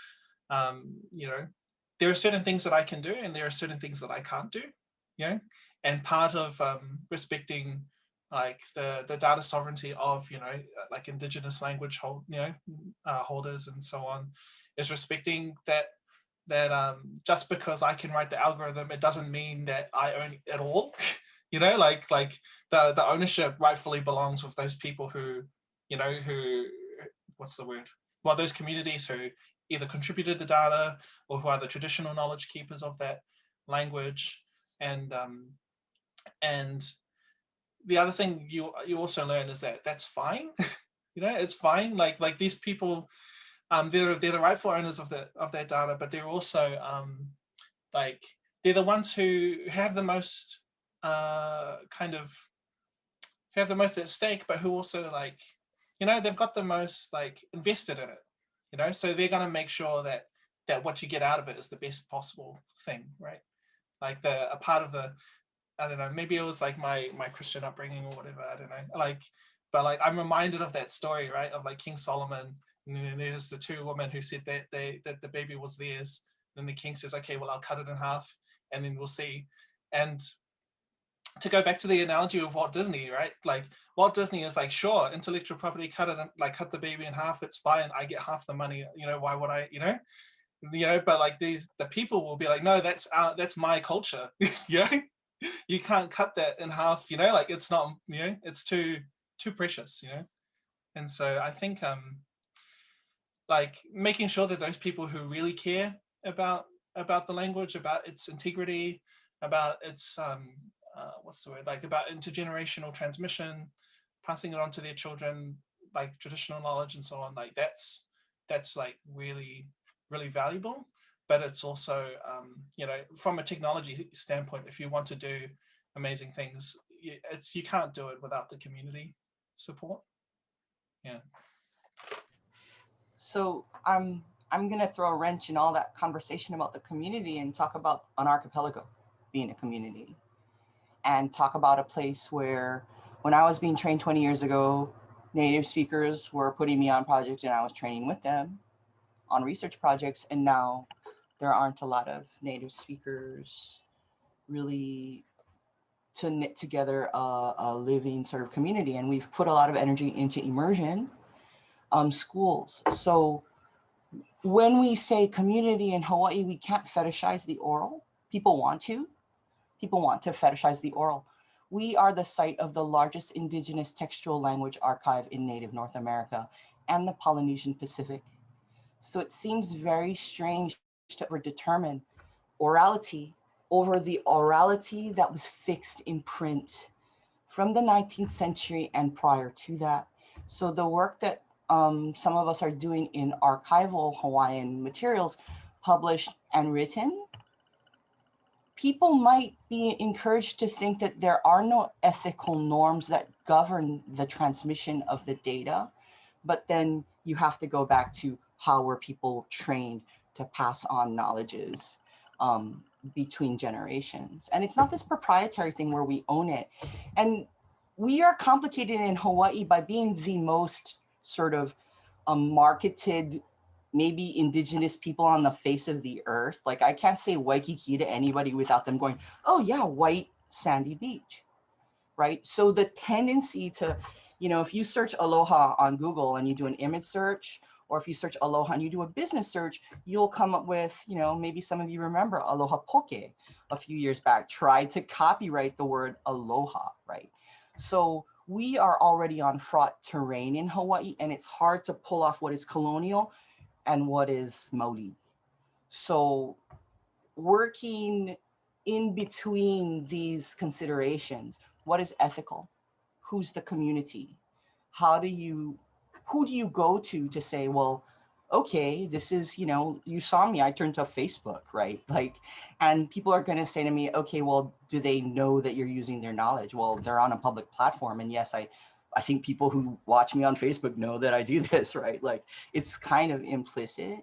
there are certain things that I can do, and there are certain things that I can't do, and part of respecting like the data sovereignty of, like Indigenous language holders and so on, is respecting that just because I can write the algorithm, it doesn't mean that I own it all. Like the ownership rightfully belongs with those people who, what's the word? Well, those communities who either contributed the data or who are the traditional knowledge keepers of that language. And the other thing you also learn is that that's fine. It's fine. Like these people, they're the rightful owners of that data, but they're also like they're the ones who have the most have the most at stake, but who also like, they've got the most like invested in it, so they're going to make sure that what you get out of it is the best possible thing, right? Like a part of the, I don't know, maybe it was like my Christian upbringing or whatever, I don't know, but I'm reminded of that story, right, of like King Solomon, and there's the two women who said that the baby was theirs, and the king says, okay, well, I'll cut it in half and then we'll see. And to go back to the analogy of Walt Disney, right? Like Walt Disney is like, sure, intellectual property, cut the baby in half, it's fine, I get half the money, why would I, but like the people will be like, no, that's my culture. You can't cut that in half, like it's not, it's too precious, And so I think like making sure that those people who really care about the language, about its integrity, about its what's the word, like about intergenerational transmission, passing it on to their children, like traditional knowledge and so on, like that's like really, really valuable. But it's also, from a technology standpoint, if you want to do amazing things, you can't do it without the community support. Yeah. So I'm gonna throw a wrench in all that conversation about the community and talk about an archipelago being a community, and talk about a place where when I was being trained 20 years ago, native speakers were putting me on projects and I was training with them on research projects. And now there aren't a lot of native speakers really to knit together a living sort of community. And we've put a lot of energy into immersion schools. So when we say community in Hawaii, we can't fetishize the oral. People want to fetishize the oral. We are the site of the largest indigenous textual language archive in Native North America and the Polynesian Pacific. So it seems very strange to ever determine orality over the orality that was fixed in print from the 19th century and prior to that. So the work that some of us are doing in archival Hawaiian materials, published and written, people might be encouraged to think that there are no ethical norms that govern the transmission of the data, but then you have to go back to how were people trained to pass on knowledges between generations. And it's not this proprietary thing where we own it. And we are complicated in Hawaii by being the most sort of marketed, maybe indigenous people on the face of the earth. Like I can't say Waikiki to anybody without them going, oh yeah, white sandy beach, right? So the tendency to, you know, if you search aloha on Google and you do an image search, or if you search aloha and you do a business search, you'll come up with, you know, maybe some of you remember Aloha Poke a few years back, tried to copyright the word aloha, right? So we are already on fraught terrain in Hawaii, and it's hard to pull off what is colonial and what is Maori. So working in between these considerations, what is ethical? Who's the community? Who do you go to say, well, okay, this is, you know, you saw me, I turned to Facebook, right? Like, and people are gonna say to me, okay, well, do they know that you're using their knowledge? Well, they're on a public platform. And yes, I think people who watch me on Facebook know that I do this, right? Like, it's kind of implicit.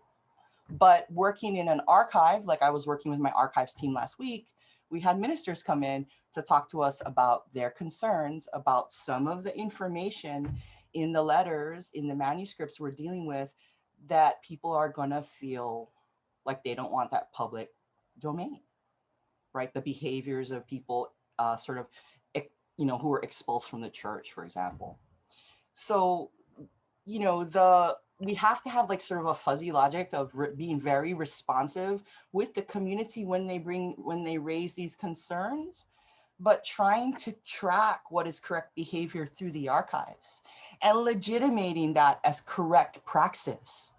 But working in an archive, like I was working with my archives team last week, we had ministers come in to talk to us about their concerns about some of the information in the letters, in the manuscripts we're dealing with, that people are gonna feel like they don't want that public domain, right? The behaviors of people sort of, you know, who are expulsed from the church, for example. So, you know, we have to have like sort of a fuzzy logic of being very responsive with the community when they raise these concerns, but trying to track what is correct behavior through the archives and legitimating that as correct praxis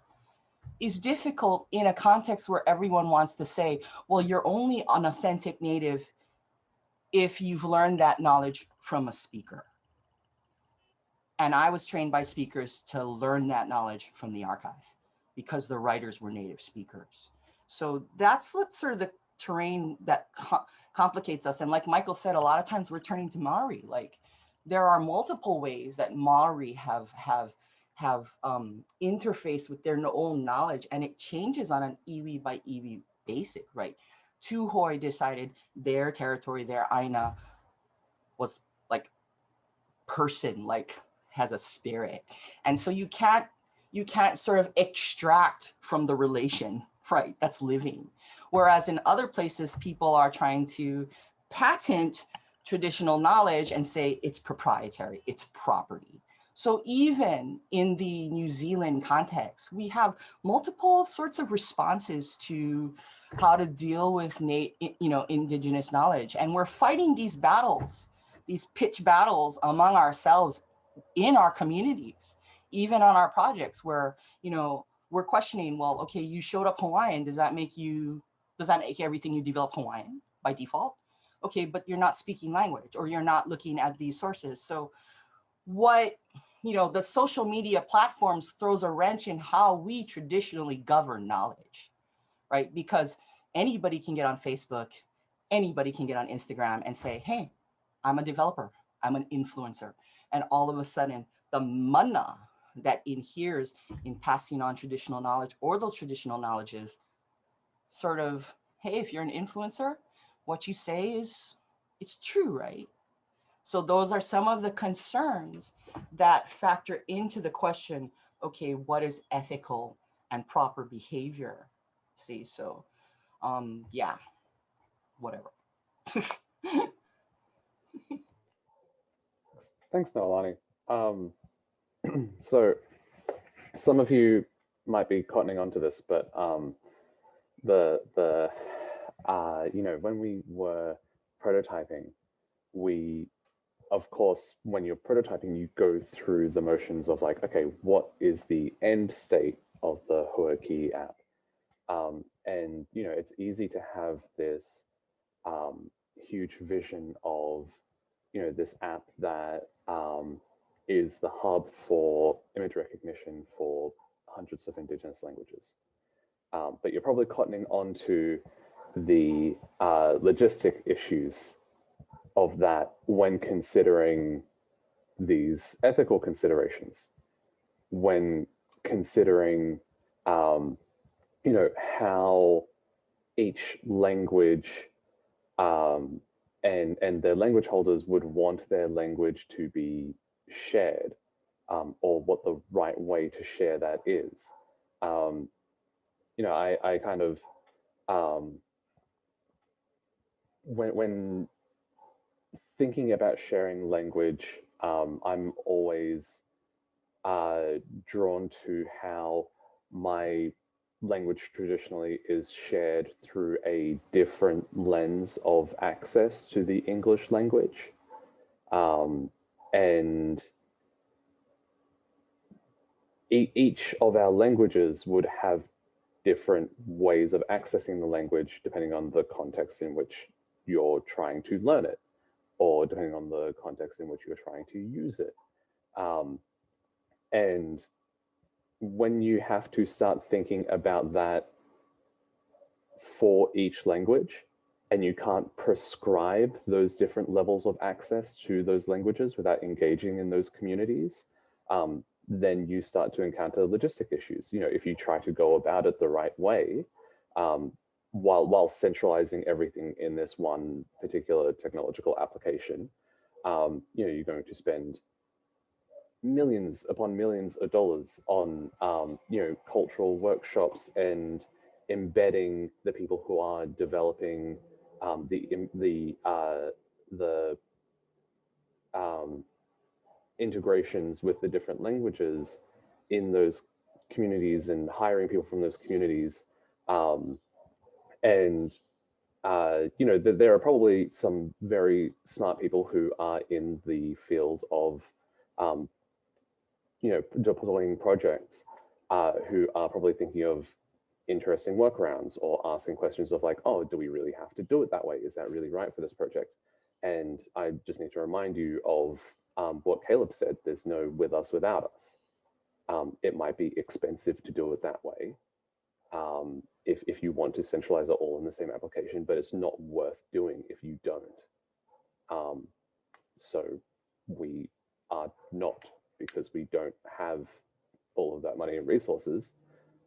is difficult in a context where everyone wants to say, well, you're only an authentic native if you've learned that knowledge from a speaker. And I was trained by speakers to learn that knowledge from the archive because the writers were native speakers. So that's what sort of the terrain that complicates us. And like Michael said, a lot of times we're turning to Maori. Like there are multiple ways that Maori have interfaced with their own knowledge, and it changes on an iwi by iwi basis, right? Tuhoi decided their territory, their aina was like person, like has a spirit. And so you can't sort of extract from the relation, right? That's living. Whereas in other places, people are trying to patent traditional knowledge and say it's proprietary, it's property. So even in the New Zealand context, we have multiple sorts of responses to how to deal with indigenous knowledge. And we're fighting these battles, these pitch battles among ourselves in our communities, even on our projects where, we're questioning, well, okay, you showed up Hawaiian. Does that make everything you develop Hawaiian by default? Okay, but you're not speaking language or you're not looking at these sources. So what, the social media platforms throws a wrench in how we traditionally govern knowledge, right? Because anybody can get on Facebook, anybody can get on Instagram and say, hey, I'm a developer, I'm an influencer. And all of a sudden, the mana that inheres in passing on traditional knowledge or those traditional knowledges sort of, hey, if you're an influencer, what you say is, it's true, right? So those are some of the concerns that factor into the question, okay, what is ethical and proper behavior? See, so yeah, whatever. Thanks, Noelani. So some of you might be cottoning onto this, but when we were prototyping, of course, when you're prototyping, you go through the motions of like, okay, what is the end state of the Hua Ki'i app? And it's easy to have this huge vision of, this app that is the hub for image recognition for hundreds of Indigenous languages. But you're probably cottoning onto the logistic issues of that when considering these ethical considerations, when considering, how each language and their language holders would want their language to be shared, or what the right way to share that is. I kind of, when thinking about sharing language, I'm always drawn to how my language traditionally is shared through a different lens of access to the English language. And each of our languages would have different ways of accessing the language depending on the context in which you're trying to learn it, or depending on the context in which you're trying to use it. And when you have to start thinking about that for each language, and you can't prescribe those different levels of access to those languages without engaging in those communities, then you start to encounter logistic issues. If you try to go about it the right way, while centralizing everything in this one particular technological application, you're going to spend millions upon millions of dollars on cultural workshops and embedding the people who are developing the integrations with the different languages in those communities, and hiring people from those communities. There are probably some very smart people who are in the field of deploying projects, who are probably thinking of interesting workarounds, or asking questions of like, oh, do we really have to do it that way? Is that really right for this project? And I just need to remind you of what Caleb said: there's no with us without us. It might be expensive to do it that way, if you want to centralize it all in the same application, but it's not worth doing if you don't. So we are not, because we don't have all of that money and resources.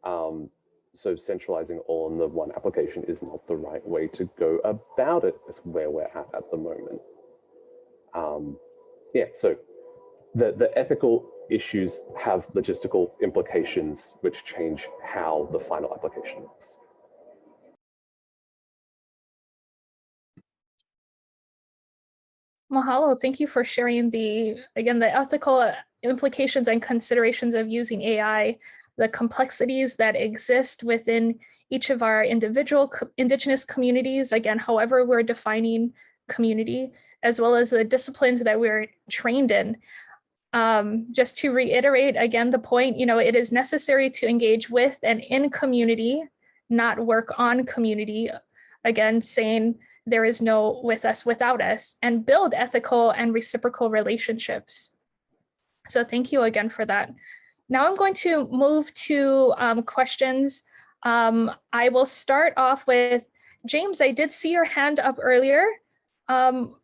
So centralizing all in the one application is not the right way to go about it with where we're at the moment. So the ethical issues have logistical implications which change how the final application looks. Mahalo, thank you for sharing the ethical implications and considerations of using AI, the complexities that exist within each of our individual Indigenous communities, again, however we're defining community, as well as the disciplines that we're trained in. Just to reiterate again the point, it is necessary to engage with and in community, not work on community. Again, saying there is no with us without us, and build ethical and reciprocal relationships. So thank you again for that. Now I'm going to move to questions. I will start off with James. I did see your hand up earlier.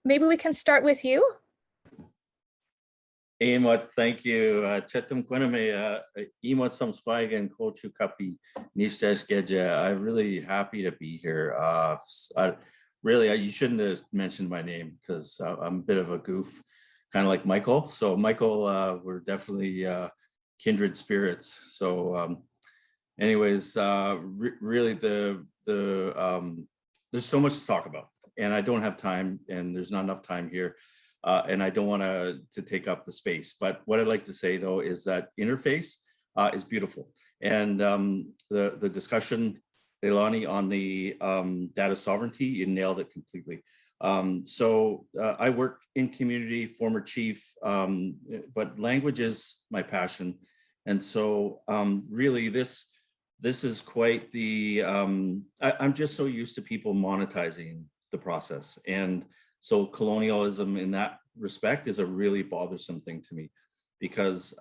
Maybe we can start with you. Imot, thank you. Chetum Quiname, Imot Samswagan, Kochu Kapi, Nishtash Geja. I'm really happy to be here. You shouldn't have mentioned my name, because I'm a bit of a goof, kind of like Michael. So Michael, we're definitely kindred spirits. So anyways, really there's so much to talk about, and I don't have time, and there's not enough time here. And I don't want to take up the space. But what I'd like to say, though, is that interface is beautiful. And the discussion, Leilani, on the data sovereignty, you nailed it completely. I work in community, former chief, but language is my passion. And so really this is quite the, I'm just so used to people monetizing the process. And so colonialism in that respect is a really bothersome thing to me, because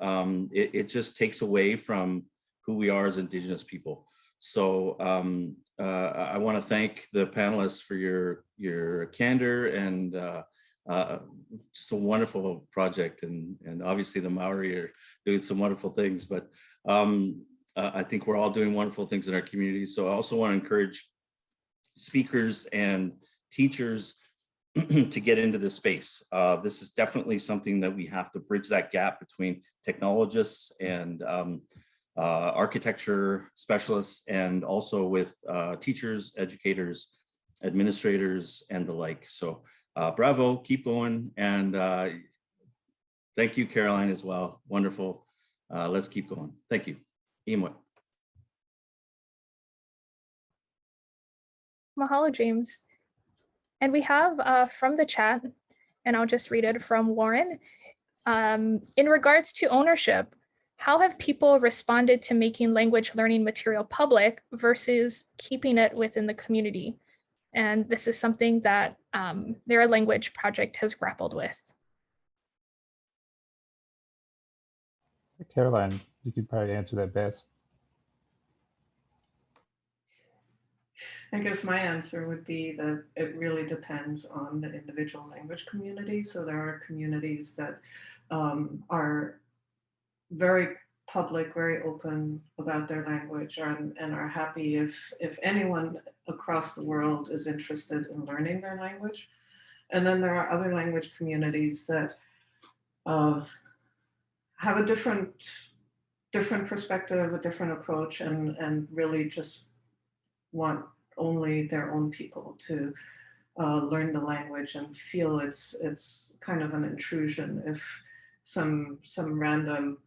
it just takes away from who we are as Indigenous people. So I want to thank the panelists for your candor and just a wonderful project. And obviously the Maori are doing some wonderful things, but I think we're all doing wonderful things in our community. So I also want to encourage speakers and teachers to get into this space. This is definitely something that we have to bridge that gap between technologists and architecture specialists, and also with teachers, educators, administrators, and the like. So bravo, keep going. And thank you, Caroline, as well. Wonderful. Let's keep going. Thank you. Imwe. Mahalo, James. And we have from the chat, and I'll just read it from Warren. In regards to ownership, how have people responded to making language learning material public versus keeping it within the community? And this is something that their language project has grappled with. Caroline, you could probably answer that best. I guess my answer would be that it really depends on the individual language community. So there are communities that are very public, very open about their language, and are happy if anyone across the world is interested in learning their language. And then there are other language communities that have a different perspective, a different approach, and really just want only their own people to learn the language, and feel it's kind of an intrusion if some random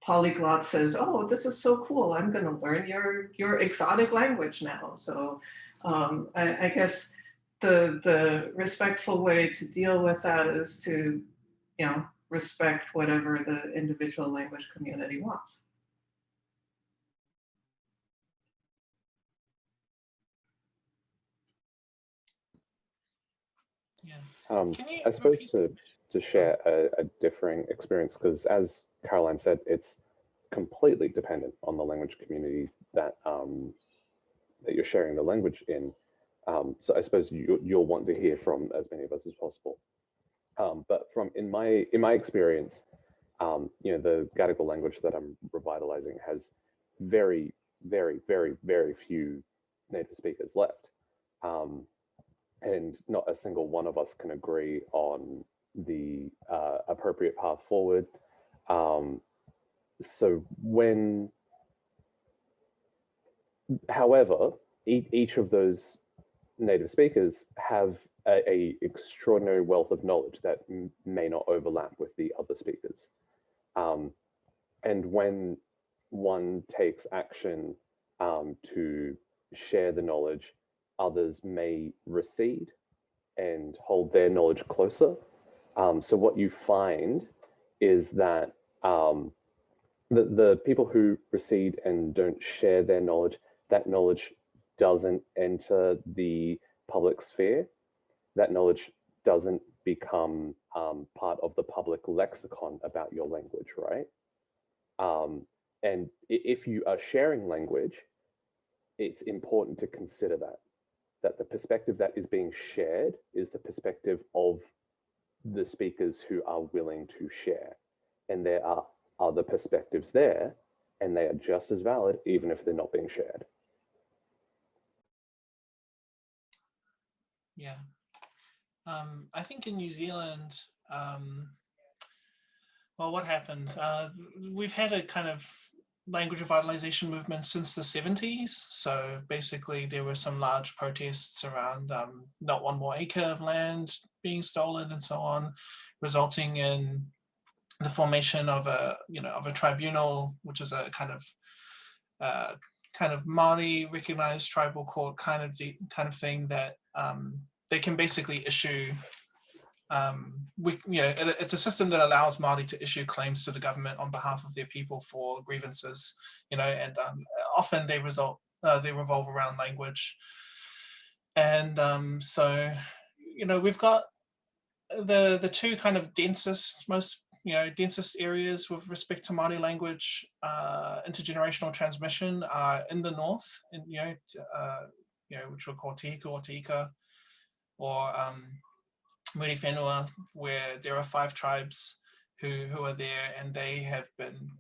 polyglot says, "Oh, this is so cool, I'm going to learn your exotic language now." So I guess the respectful way to deal with that is to, respect whatever the individual language community wants. Yeah. I suppose to share a differing experience, because as Caroline said, it's completely dependent on the language community that that you're sharing the language in. So I suppose you'll want to hear from as many of us as possible. But in my experience, the Gadigal language that I'm revitalizing has very, very, very, very few native speakers left. And not a single one of us can agree on the appropriate path forward. However, each of those native speakers have a extraordinary wealth of knowledge that may not overlap with the other speakers. And when one takes action to share the knowledge, others may recede and hold their knowledge closer. So what you find is that the people who recede and don't share their knowledge, that knowledge doesn't enter the public sphere. That knowledge doesn't become part of the public lexicon about your language, right? And if you are sharing language, it's important to consider that the perspective that is being shared is the perspective of the speakers who are willing to share. And there are other perspectives there, and they are just as valid, even if they're not being shared. Yeah. I think in New Zealand, well, what happened? We've had a kind of language revitalization movement since the 70s. So basically there were some large protests around not one more acre of land being stolen and so on, resulting in the formation of a tribunal, which is a kind of Māori recognized tribal court kind of thing that they can basically issue. It's a system that allows Māori to issue claims to the government on behalf of their people for grievances, and often they revolve around language. And so, we've got the two kind of densest, most densest areas with respect to Māori language intergenerational transmission are in the north, which we'll call Te Hiku or Te Ika, or Muri Whenua, where there are 5 tribes who are there, and they have been,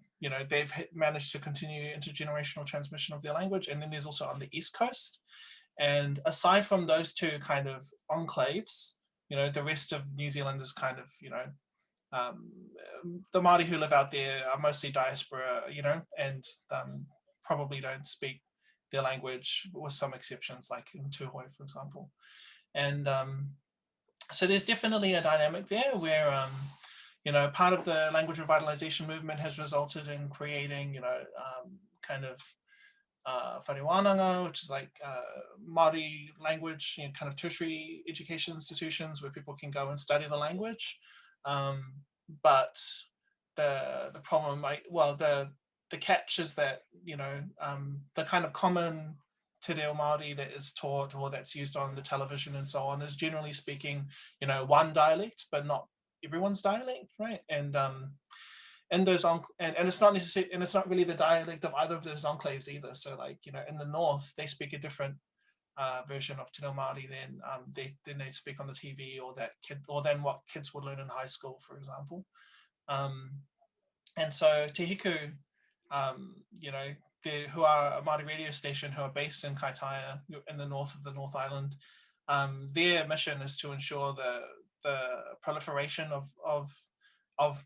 they've managed to continue intergenerational transmission of their language. And then there's also on the East Coast. And aside from those two kind of enclaves, the rest of New Zealand is kind of, the Māori who live out there are mostly diaspora, and probably don't speak their language, with some exceptions, like in Tūhoe, for example. And so there's definitely a dynamic there where, part of the language revitalization movement has resulted in creating, kind of wharewananga, which is like Māori language, kind of tertiary education institutions where people can go and study the language. But the problem, the catch is that, the kind of common te reo Māori that is taught or that's used on the television and so on is generally speaking, one dialect, but not everyone's dialect, right? And those and it's not necessarily, and it's not really the dialect of either of those enclaves either. So like, in the north, they speak a different version of te reo Māori than they speak on the TV, or than what kids would learn in high school, for example. And so Te Hiku, who are a Māori radio station who are based in Kaitaia in the north of the North Island, their mission is to ensure the proliferation of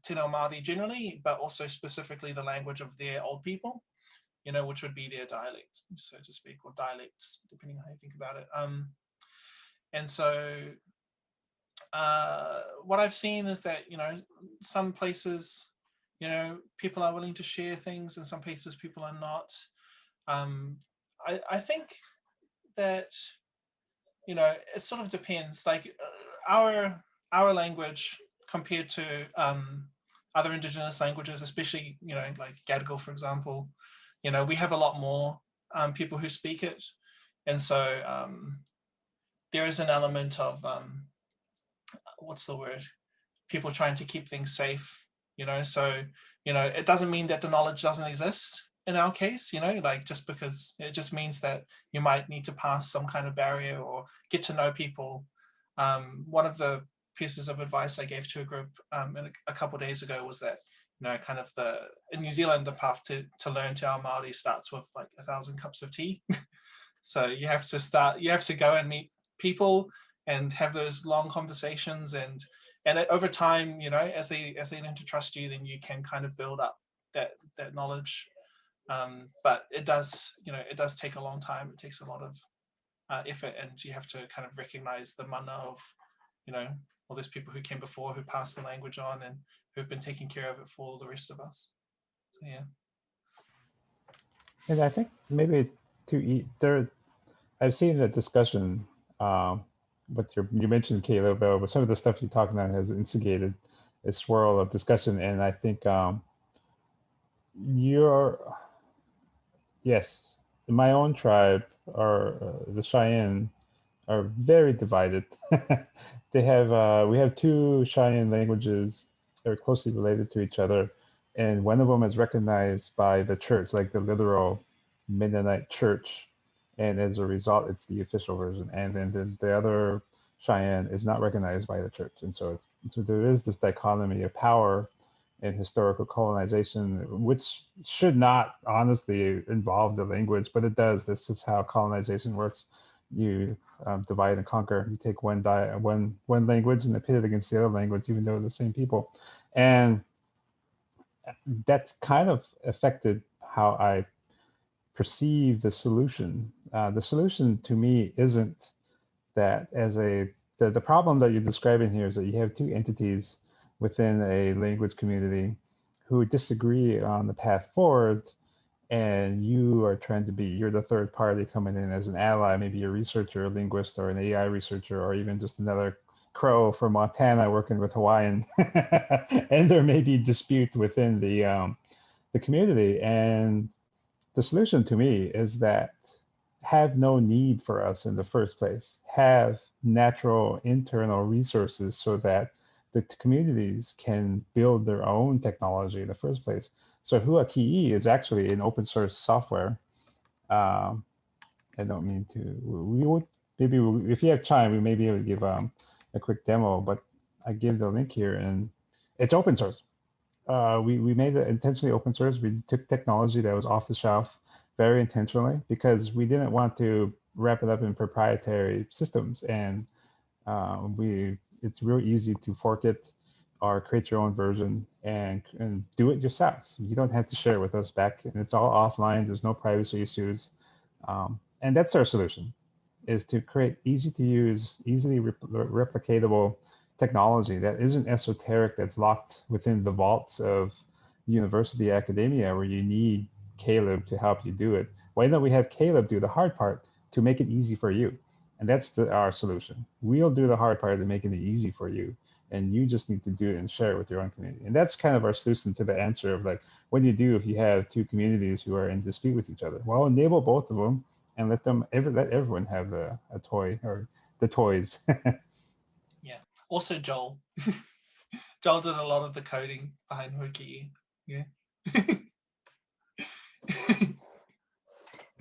te reo Māori generally, but also specifically the language of their old people, which would be their dialect, so to speak, or dialects, depending on how you think about it. And so what I've seen is that, some places, people are willing to share things, and some places people are not. I think that, it sort of depends. Like our language compared to other Indigenous languages, especially, like Gadigal, for example, we have a lot more people who speak it. And so there is an element of, what's the word? People trying to keep things safe, so, it doesn't mean that the knowledge doesn't exist in our case, like just because it just means that you might need to pass some kind of barrier or get to know people. One of the pieces of advice I gave to a group a couple of days ago was that, kind of in New Zealand, the path to learn Te Ao Māori starts with like 1,000 cups of tea. So you have to go and meet people and have those long conversations, and over time, as they learn to trust you, then you can kind of build up that knowledge. But it does take a long time. It takes a lot of effort, and you have to kind of recognize the mana of, all those people who came before, who passed the language on, and who've been taking care of it for all the rest of us. So yeah. And I think maybe I've seen the discussion, but you mentioned Caleb, but some of the stuff you're talking about has instigated a swirl of discussion, and I think yes, in my own tribe, or the Cheyenne, are very divided. We have 2 Cheyenne languages that are closely related to each other, and one of them is recognized by the church, like the literal Mennonite church, and as a result, it's the official version. And then the other Cheyenne is not recognized by the church, and so there is this dichotomy of power and historical colonization, which should not honestly involve the language, but it does. This is how colonization works. You divide and conquer. You take one language and pit it against the other language, even though they're the same people. And that's kind of affected how I perceive the solution. The solution to me isn't that the problem that you're describing here is that you have 2 entities within a language community who disagree on the path forward, and you're the third party coming in as an ally, maybe a researcher, a linguist, or an AI researcher, or even just another crow from Montana working with Hawaiian. And there may be dispute within the community. And the solution to me is that have no need for us in the first place, have natural internal resources so that the communities can build their own technology in the first place. So Hua Ki'i is actually an open source software. I don't mean to, we would, maybe if you have time, we may be able to give a quick demo, but I give the link here and it's open source. We made it intentionally open source. We took technology that was off the shelf very intentionally because we didn't want to wrap it up in proprietary systems. And it's real easy to fork it or create your own version and do it yourself. So you don't have to share it with us back. And it's all offline. There's no privacy issues. And that's our solution, is to create easy to use, easily replicatable technology that isn't esoteric, that's locked within the vaults of university academia where you need Caleb to help you do it. Why don't we have Caleb do the hard part to make it easy for you? And that's our solution. We'll do the hard part of making it easy for you. And you just need to do it and share it with your own community. And that's kind of our solution to the answer of like, what do you do if you have two communities who are in dispute with each other? Well, enable both of them and let everyone have a toy or the toys. Yeah. Also, Joel. Joel did a lot of the coding behind Hua Ki'i. Yeah.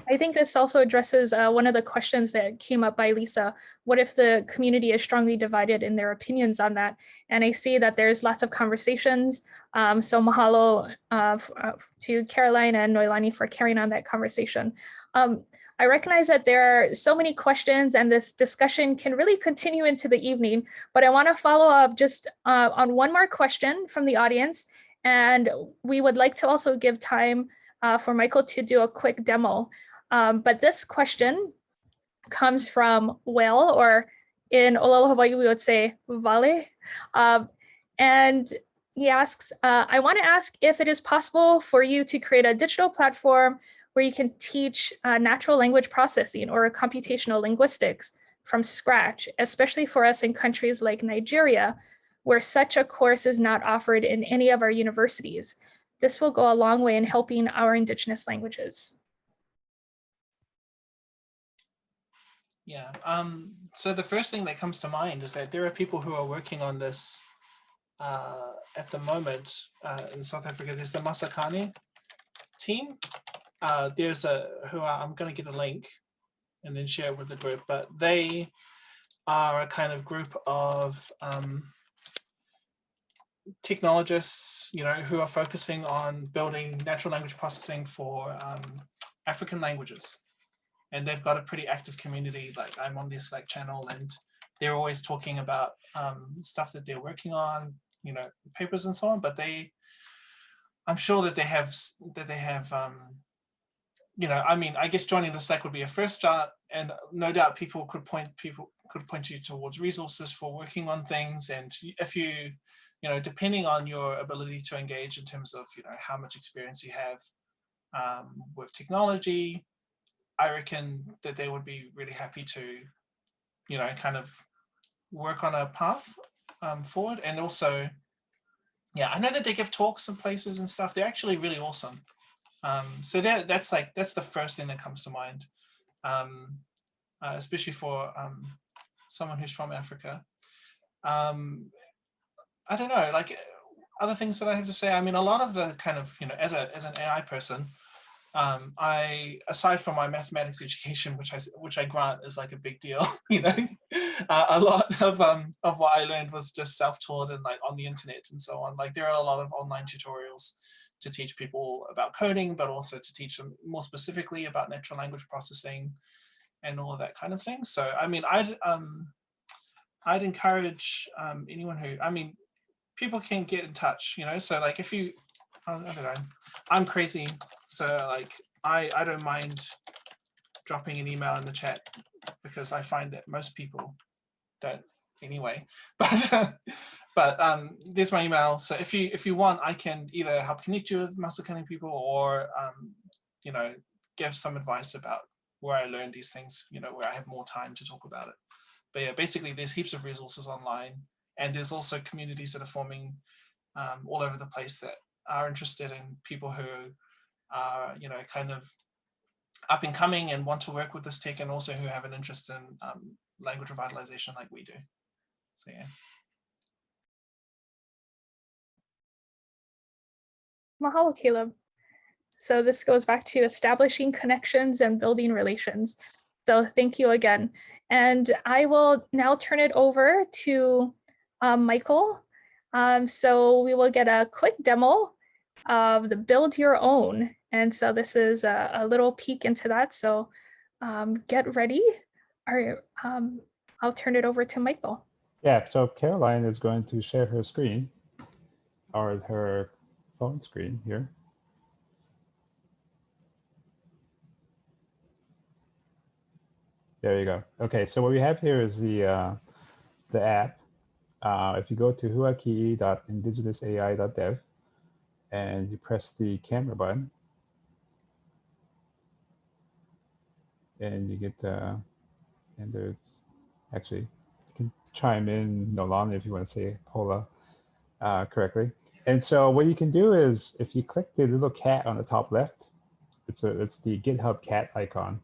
I think this also addresses one of the questions that came up by Lisa. What if the community is strongly divided in their opinions on that? And I see that there's lots of conversations. So mahalo to Caroline and Noelani for carrying on that conversation. I recognize that there are so many questions and this discussion can really continue into the evening, but I want to follow up just on one more question from the audience. And we would like to also give time for Michael to do a quick demo. But this question comes from Will, or in Olelo Hawaii, we would say Vale. And he asks, I want to ask if it is possible for you to create a digital platform where you can teach natural language processing or computational linguistics from scratch, especially for us in countries like Nigeria, where such a course is not offered in any of our universities. This will go a long way in helping our Indigenous languages. Yeah, so the first thing that comes to mind is that there are people who are working on this at the moment in South Africa. There's the Masakane team. There's I'm going to get a link and then share it with the group, but they are a kind of group of technologists, who are focusing on building natural language processing for African languages. And they've got a pretty active community. Like, I'm on their Slack channel and they're always talking about stuff that they're working on, papers and so on, but I'm sure that they have, I guess joining the Slack would be a first start, and no doubt people could point you towards resources for working on things. And if you, depending on your ability to engage in terms of, how much experience you have with technology, I reckon that they would be really happy to, kind of work on a path forward. And also, yeah, I know that they give talks in places and stuff. They're actually really awesome. So that's the first thing that comes to mind, especially for someone who's from Africa. I don't know, like other things that I have to say. I mean, a lot of the kind of, as an AI person, I, aside from my mathematics education, which I grant is like a big deal, a lot of what I learned was just self-taught and like on the internet and so on. Like, there are a lot of online tutorials to teach people about coding, but also to teach them more specifically about natural language processing and all of that kind of thing. So, I mean, I'd encourage anyone who, people can get in touch, so like if you, I don't know, I'm crazy. So like, I don't mind dropping an email in the chat because I find that most people don't anyway, but there's my email. So if you want, I can either help connect you with Masakane people or, give some advice about where I learned these things, where I have more time to talk about it. But yeah, basically there's heaps of resources online, and there's also communities that are forming all over the place that are interested in people who are, kind of up and coming and want to work with this tech, and also who have an interest in language revitalization like we do. So yeah. Mahalo, Caleb. So this goes back to establishing connections and building relations. So thank you again. And I will now turn it over to Michael. So we will get a quick demo of the build your own. And so this is a little peek into that. So get ready. I'll turn it over to Michael. Yeah, so Caroline is going to share her screen, or her phone screen here. There you go. Okay, so what we have here is the app. If you go to huaki'i.indigenousai.dev and you press the camera button, and you get and there's actually, you can chime in, Nolan, if you want to say hola correctly. And so what you can do is, if you click the little cat on the top left, it's the GitHub cat icon.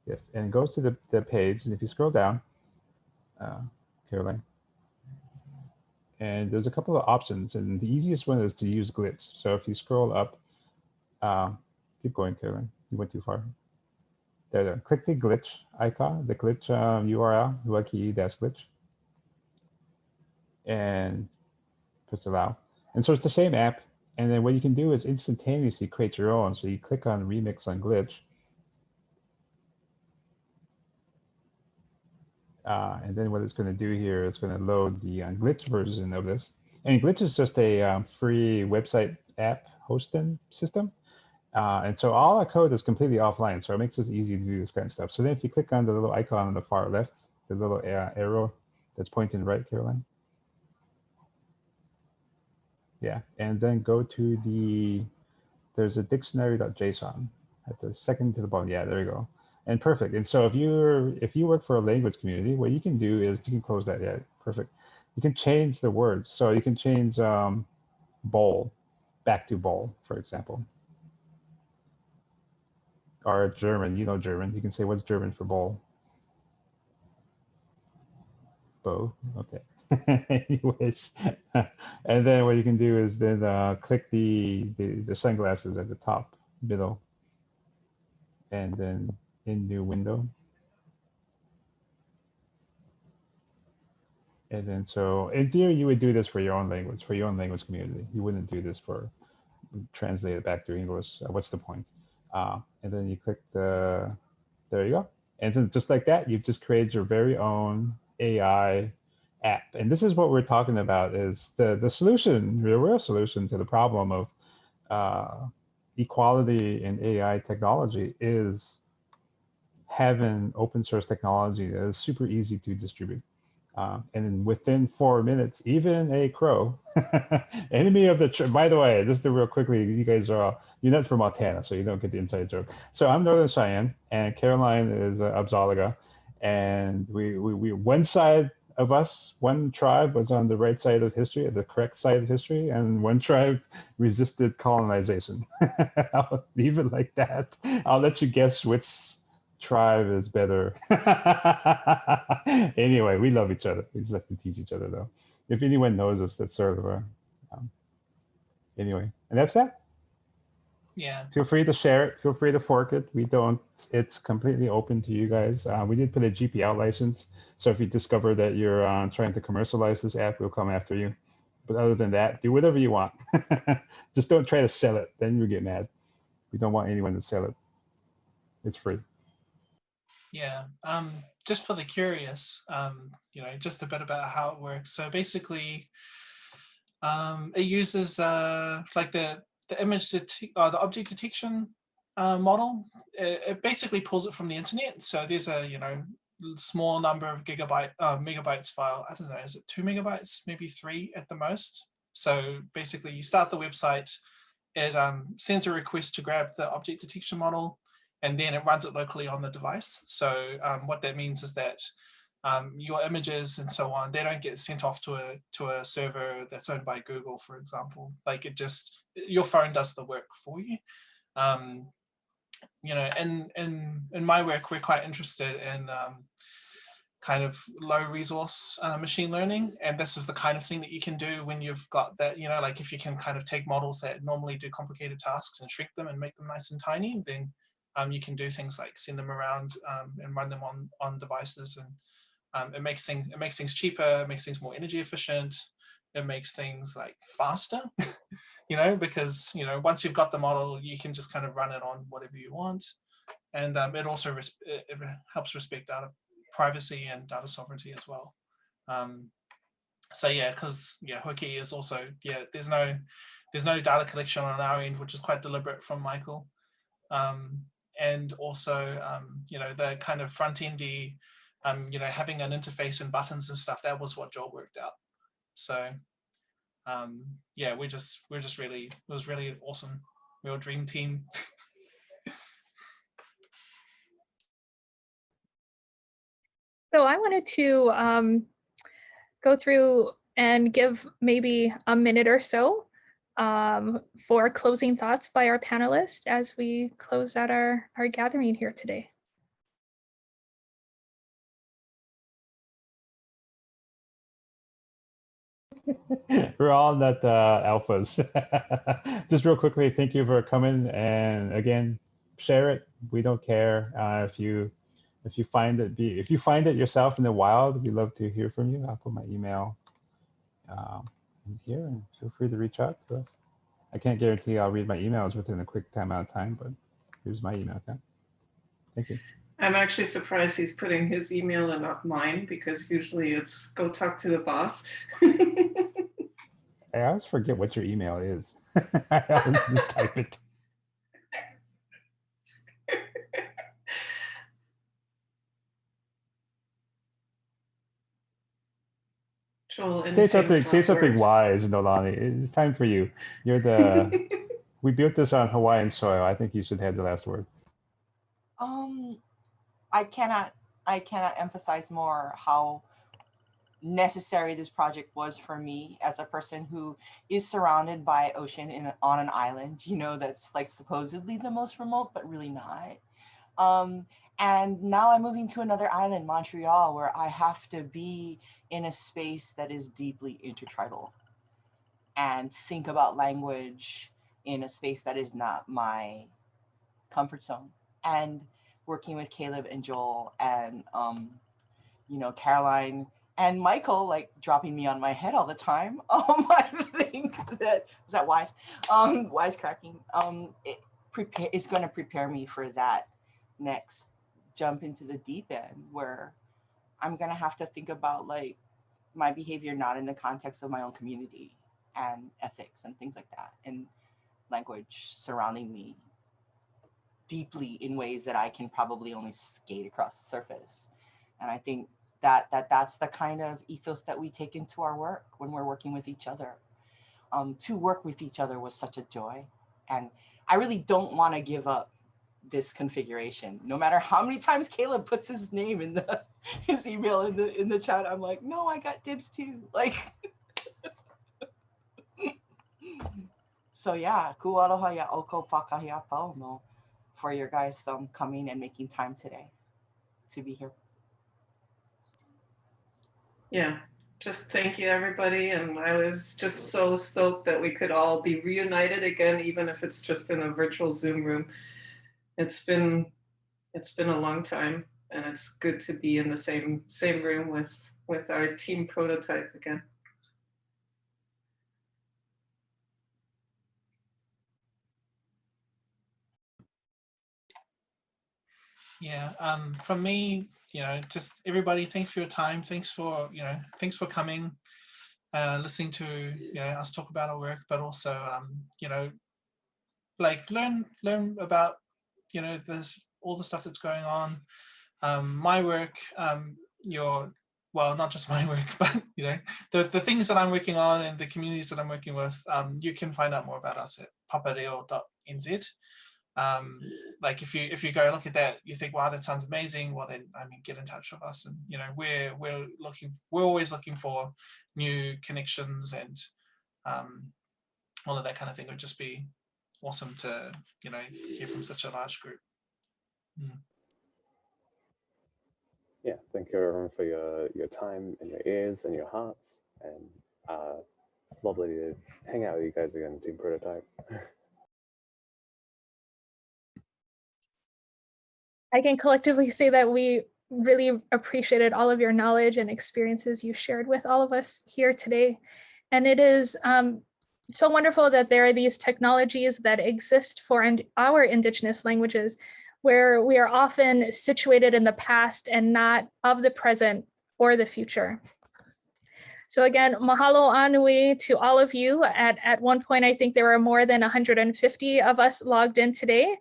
Yes, and it goes to the page, and if you scroll down, Caroline, and there's a couple of options, and the easiest one is to use glitch. So if you scroll up, keep going, Caroline, you went too far. There, click the glitch icon, the glitch URL, huaki'i-glitch, and press allow. And so it's the same app, and then what you can do is instantaneously create your own. So you click on remix on glitch, and then what it's going to do here is going to load the glitch version of this. And glitch is just a free website app hosting system. And so all our code is completely offline, so it makes it easy to do this kind of stuff. So then if you click on the little icon on the far left, the little arrow that's pointing right, Caroline. Yeah, and then go to there's a dictionary.json at the second to the bottom. Yeah, there you go. And perfect. And so if you work for a language community, what you can do is you can close that. Yeah, perfect. You can change the words. So you can change bowl back to bowl, for example. Or German, you know German. You can say, what's German for bowl? Bow. Okay. Anyways, and then what you can do is then click the sunglasses at the top middle, and then in new window. And then so in theory, you would do this for your own language community. You wouldn't do this for translate it back to English. What's the point? And then you click there you go. And then just like that, you've just created your very own AI app. And this is what we're talking about, is the solution, the real solution to the problem of equality in AI technology is having open source technology that is super easy to distribute. And within 4 minutes, even a crow, enemy of the by the way, just to real quickly, you guys are you're not from Montana, so you don't get the inside joke. So I'm Northern Cheyenne, and Caroline is Abzaliga, and we one side of us, one tribe was on the right side of history, the correct side of history, and one tribe resisted colonization. Even like that, I'll let you guess which tribe is better. Anyway, we love each other. We just have to teach each other, though. If anyone knows us, that's sort of a anyway. And that's that. Yeah. Feel free to share it. Feel free to fork it. We don't. It's completely open to you guys. We did put a GPL license, so if you discover that you're trying to commercialize this app, we'll come after you. But other than that, do whatever you want. Just don't try to sell it. Then you get mad. We don't want anyone to sell it. It's free. Yeah, just for the curious, just a bit about how it works. So basically, it uses like the image the object detection model. It basically pulls it from the internet. So there's a small number of megabytes file. I don't know, is it 2 megabytes, maybe 3 at the most? So basically, you start the website. It sends a request to grab the object detection model, and then it runs it locally on the device. So what that means is that your images and so on, they don't get sent off to a server that's owned by Google, for example. Like your phone does the work for you. you know, in my work, we're quite interested in kind of low resource machine learning. And this is the kind of thing that you can do when you've got that, you know, like if you can kind of take models that normally do complicated tasks and shrink them and make them nice and tiny, then you can do things like send them around and run them on devices. And it makes things cheaper, it makes things more energy efficient, it makes things like faster, you know, because, you know, once you've got the model, you can just kind of run it on whatever you want. And it also it helps respect data privacy and data sovereignty as well. So yeah, because yeah, Hua Ki'i is also, yeah, there's no data collection on our end, which is quite deliberate from Michael. And also, you know, the kind of front-endy, you know, having an interface and buttons and stuff, that was what Joel worked out. So yeah, we're just really, it was really awesome, real dream team. So I wanted to go through and give maybe a minute or so for closing thoughts by our panelists as we close out our gathering here today. We're all not alphas. Just real quickly, thank you for coming, and again, share it. We don't care if you find it yourself in the wild. We love to hear from you. I'll put my email in here, and feel free to reach out to us. I can't guarantee I'll read my emails within a quick amount of time, but here's my email account. Thank you. I'm actually surprised he's putting his email and not mine, because usually it's go talk to the boss. I always forget what your email is. I always just type it. Joel, any Say famous something words? wise, Nolani. It's time for you. You're the we built this on Hawaiian soil. I think you should have the last word. I cannot emphasize more how necessary this project was for me as a person who is surrounded by ocean on an island, you know, that's like supposedly the most remote, but really not. And now I'm moving to another island, Montreal, where I have to be in a space that is deeply intertribal and think about language in a space that is not my comfort zone. And working with Caleb and Joel and, you know, Caroline and Michael, like dropping me on my head all the time. I think that, was that wise? Wisecracking. It's going to prepare me for that next jump into the deep end, where I'm going to have to think about like my behavior not in the context of my own community and ethics and things like that, and language surrounding me deeply in ways that I can probably only skate across the surface. And I think that's the kind of ethos that we take into our work when we're working with each other. To work with each other was such a joy. And I really don't want to give up this configuration. No matter how many times Caleb puts his name in his email in the chat, I'm like, no, I got dibs too. Like, so yeah, ku aloha ya oko pakahi a pau no, for your guys coming and making time today to be here. Yeah, just thank you, everybody. And I was just so stoked that we could all be reunited again, even if it's just in a virtual Zoom room. It's been a long time, and it's good to be in the same room with our team prototype again. Yeah, from me, you know, just everybody, thanks for your time. Thanks for coming, listening to, you know, us talk about our work, but also, you know, like learn about, you know, all the stuff that's going on. My work, well, not just my work, but, you know, the things that I'm working on and the communities that I'm working with, you can find out more about us at papareo.nz. Like if you go look at that, you think, wow, that sounds amazing. Well, then, I mean, get in touch with us, and, you know, we're always looking for new connections, and all of that kind of thing. It would just be awesome to, you know, hear from such a large group. Yeah, thank you everyone for your time and your ears and your hearts. And it's lovely to hang out with you guys again, Team Prototype. I can collectively say that we really appreciated all of your knowledge and experiences you shared with all of us here today. And it is so wonderful that there are these technologies that exist for our Indigenous languages, where we are often situated in the past and not of the present or the future. So again, mahalo anui to all of you. At one point, I think there were more than 150 of us logged in today.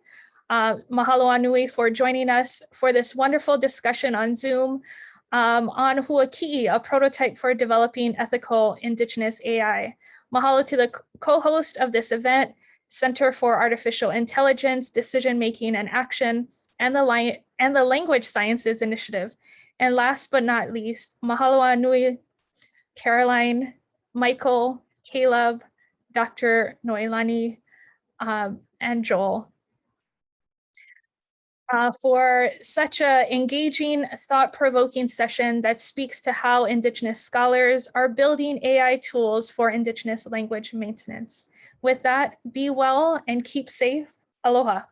Mahalo anui for joining us for this wonderful discussion on Zoom on Hua Ki'i, a prototype for developing ethical Indigenous AI. Mahalo to the co-host of this event, Center for Artificial Intelligence, Decision-Making and Action, and the Language Sciences Initiative. And last but not least, mahalo anui, Caroline, Michael, Caleb, Dr. Noelani, and Joel. For such an engaging, thought-provoking session that speaks to how Indigenous scholars are building AI tools for Indigenous language maintenance. With that, be well and keep safe. Aloha.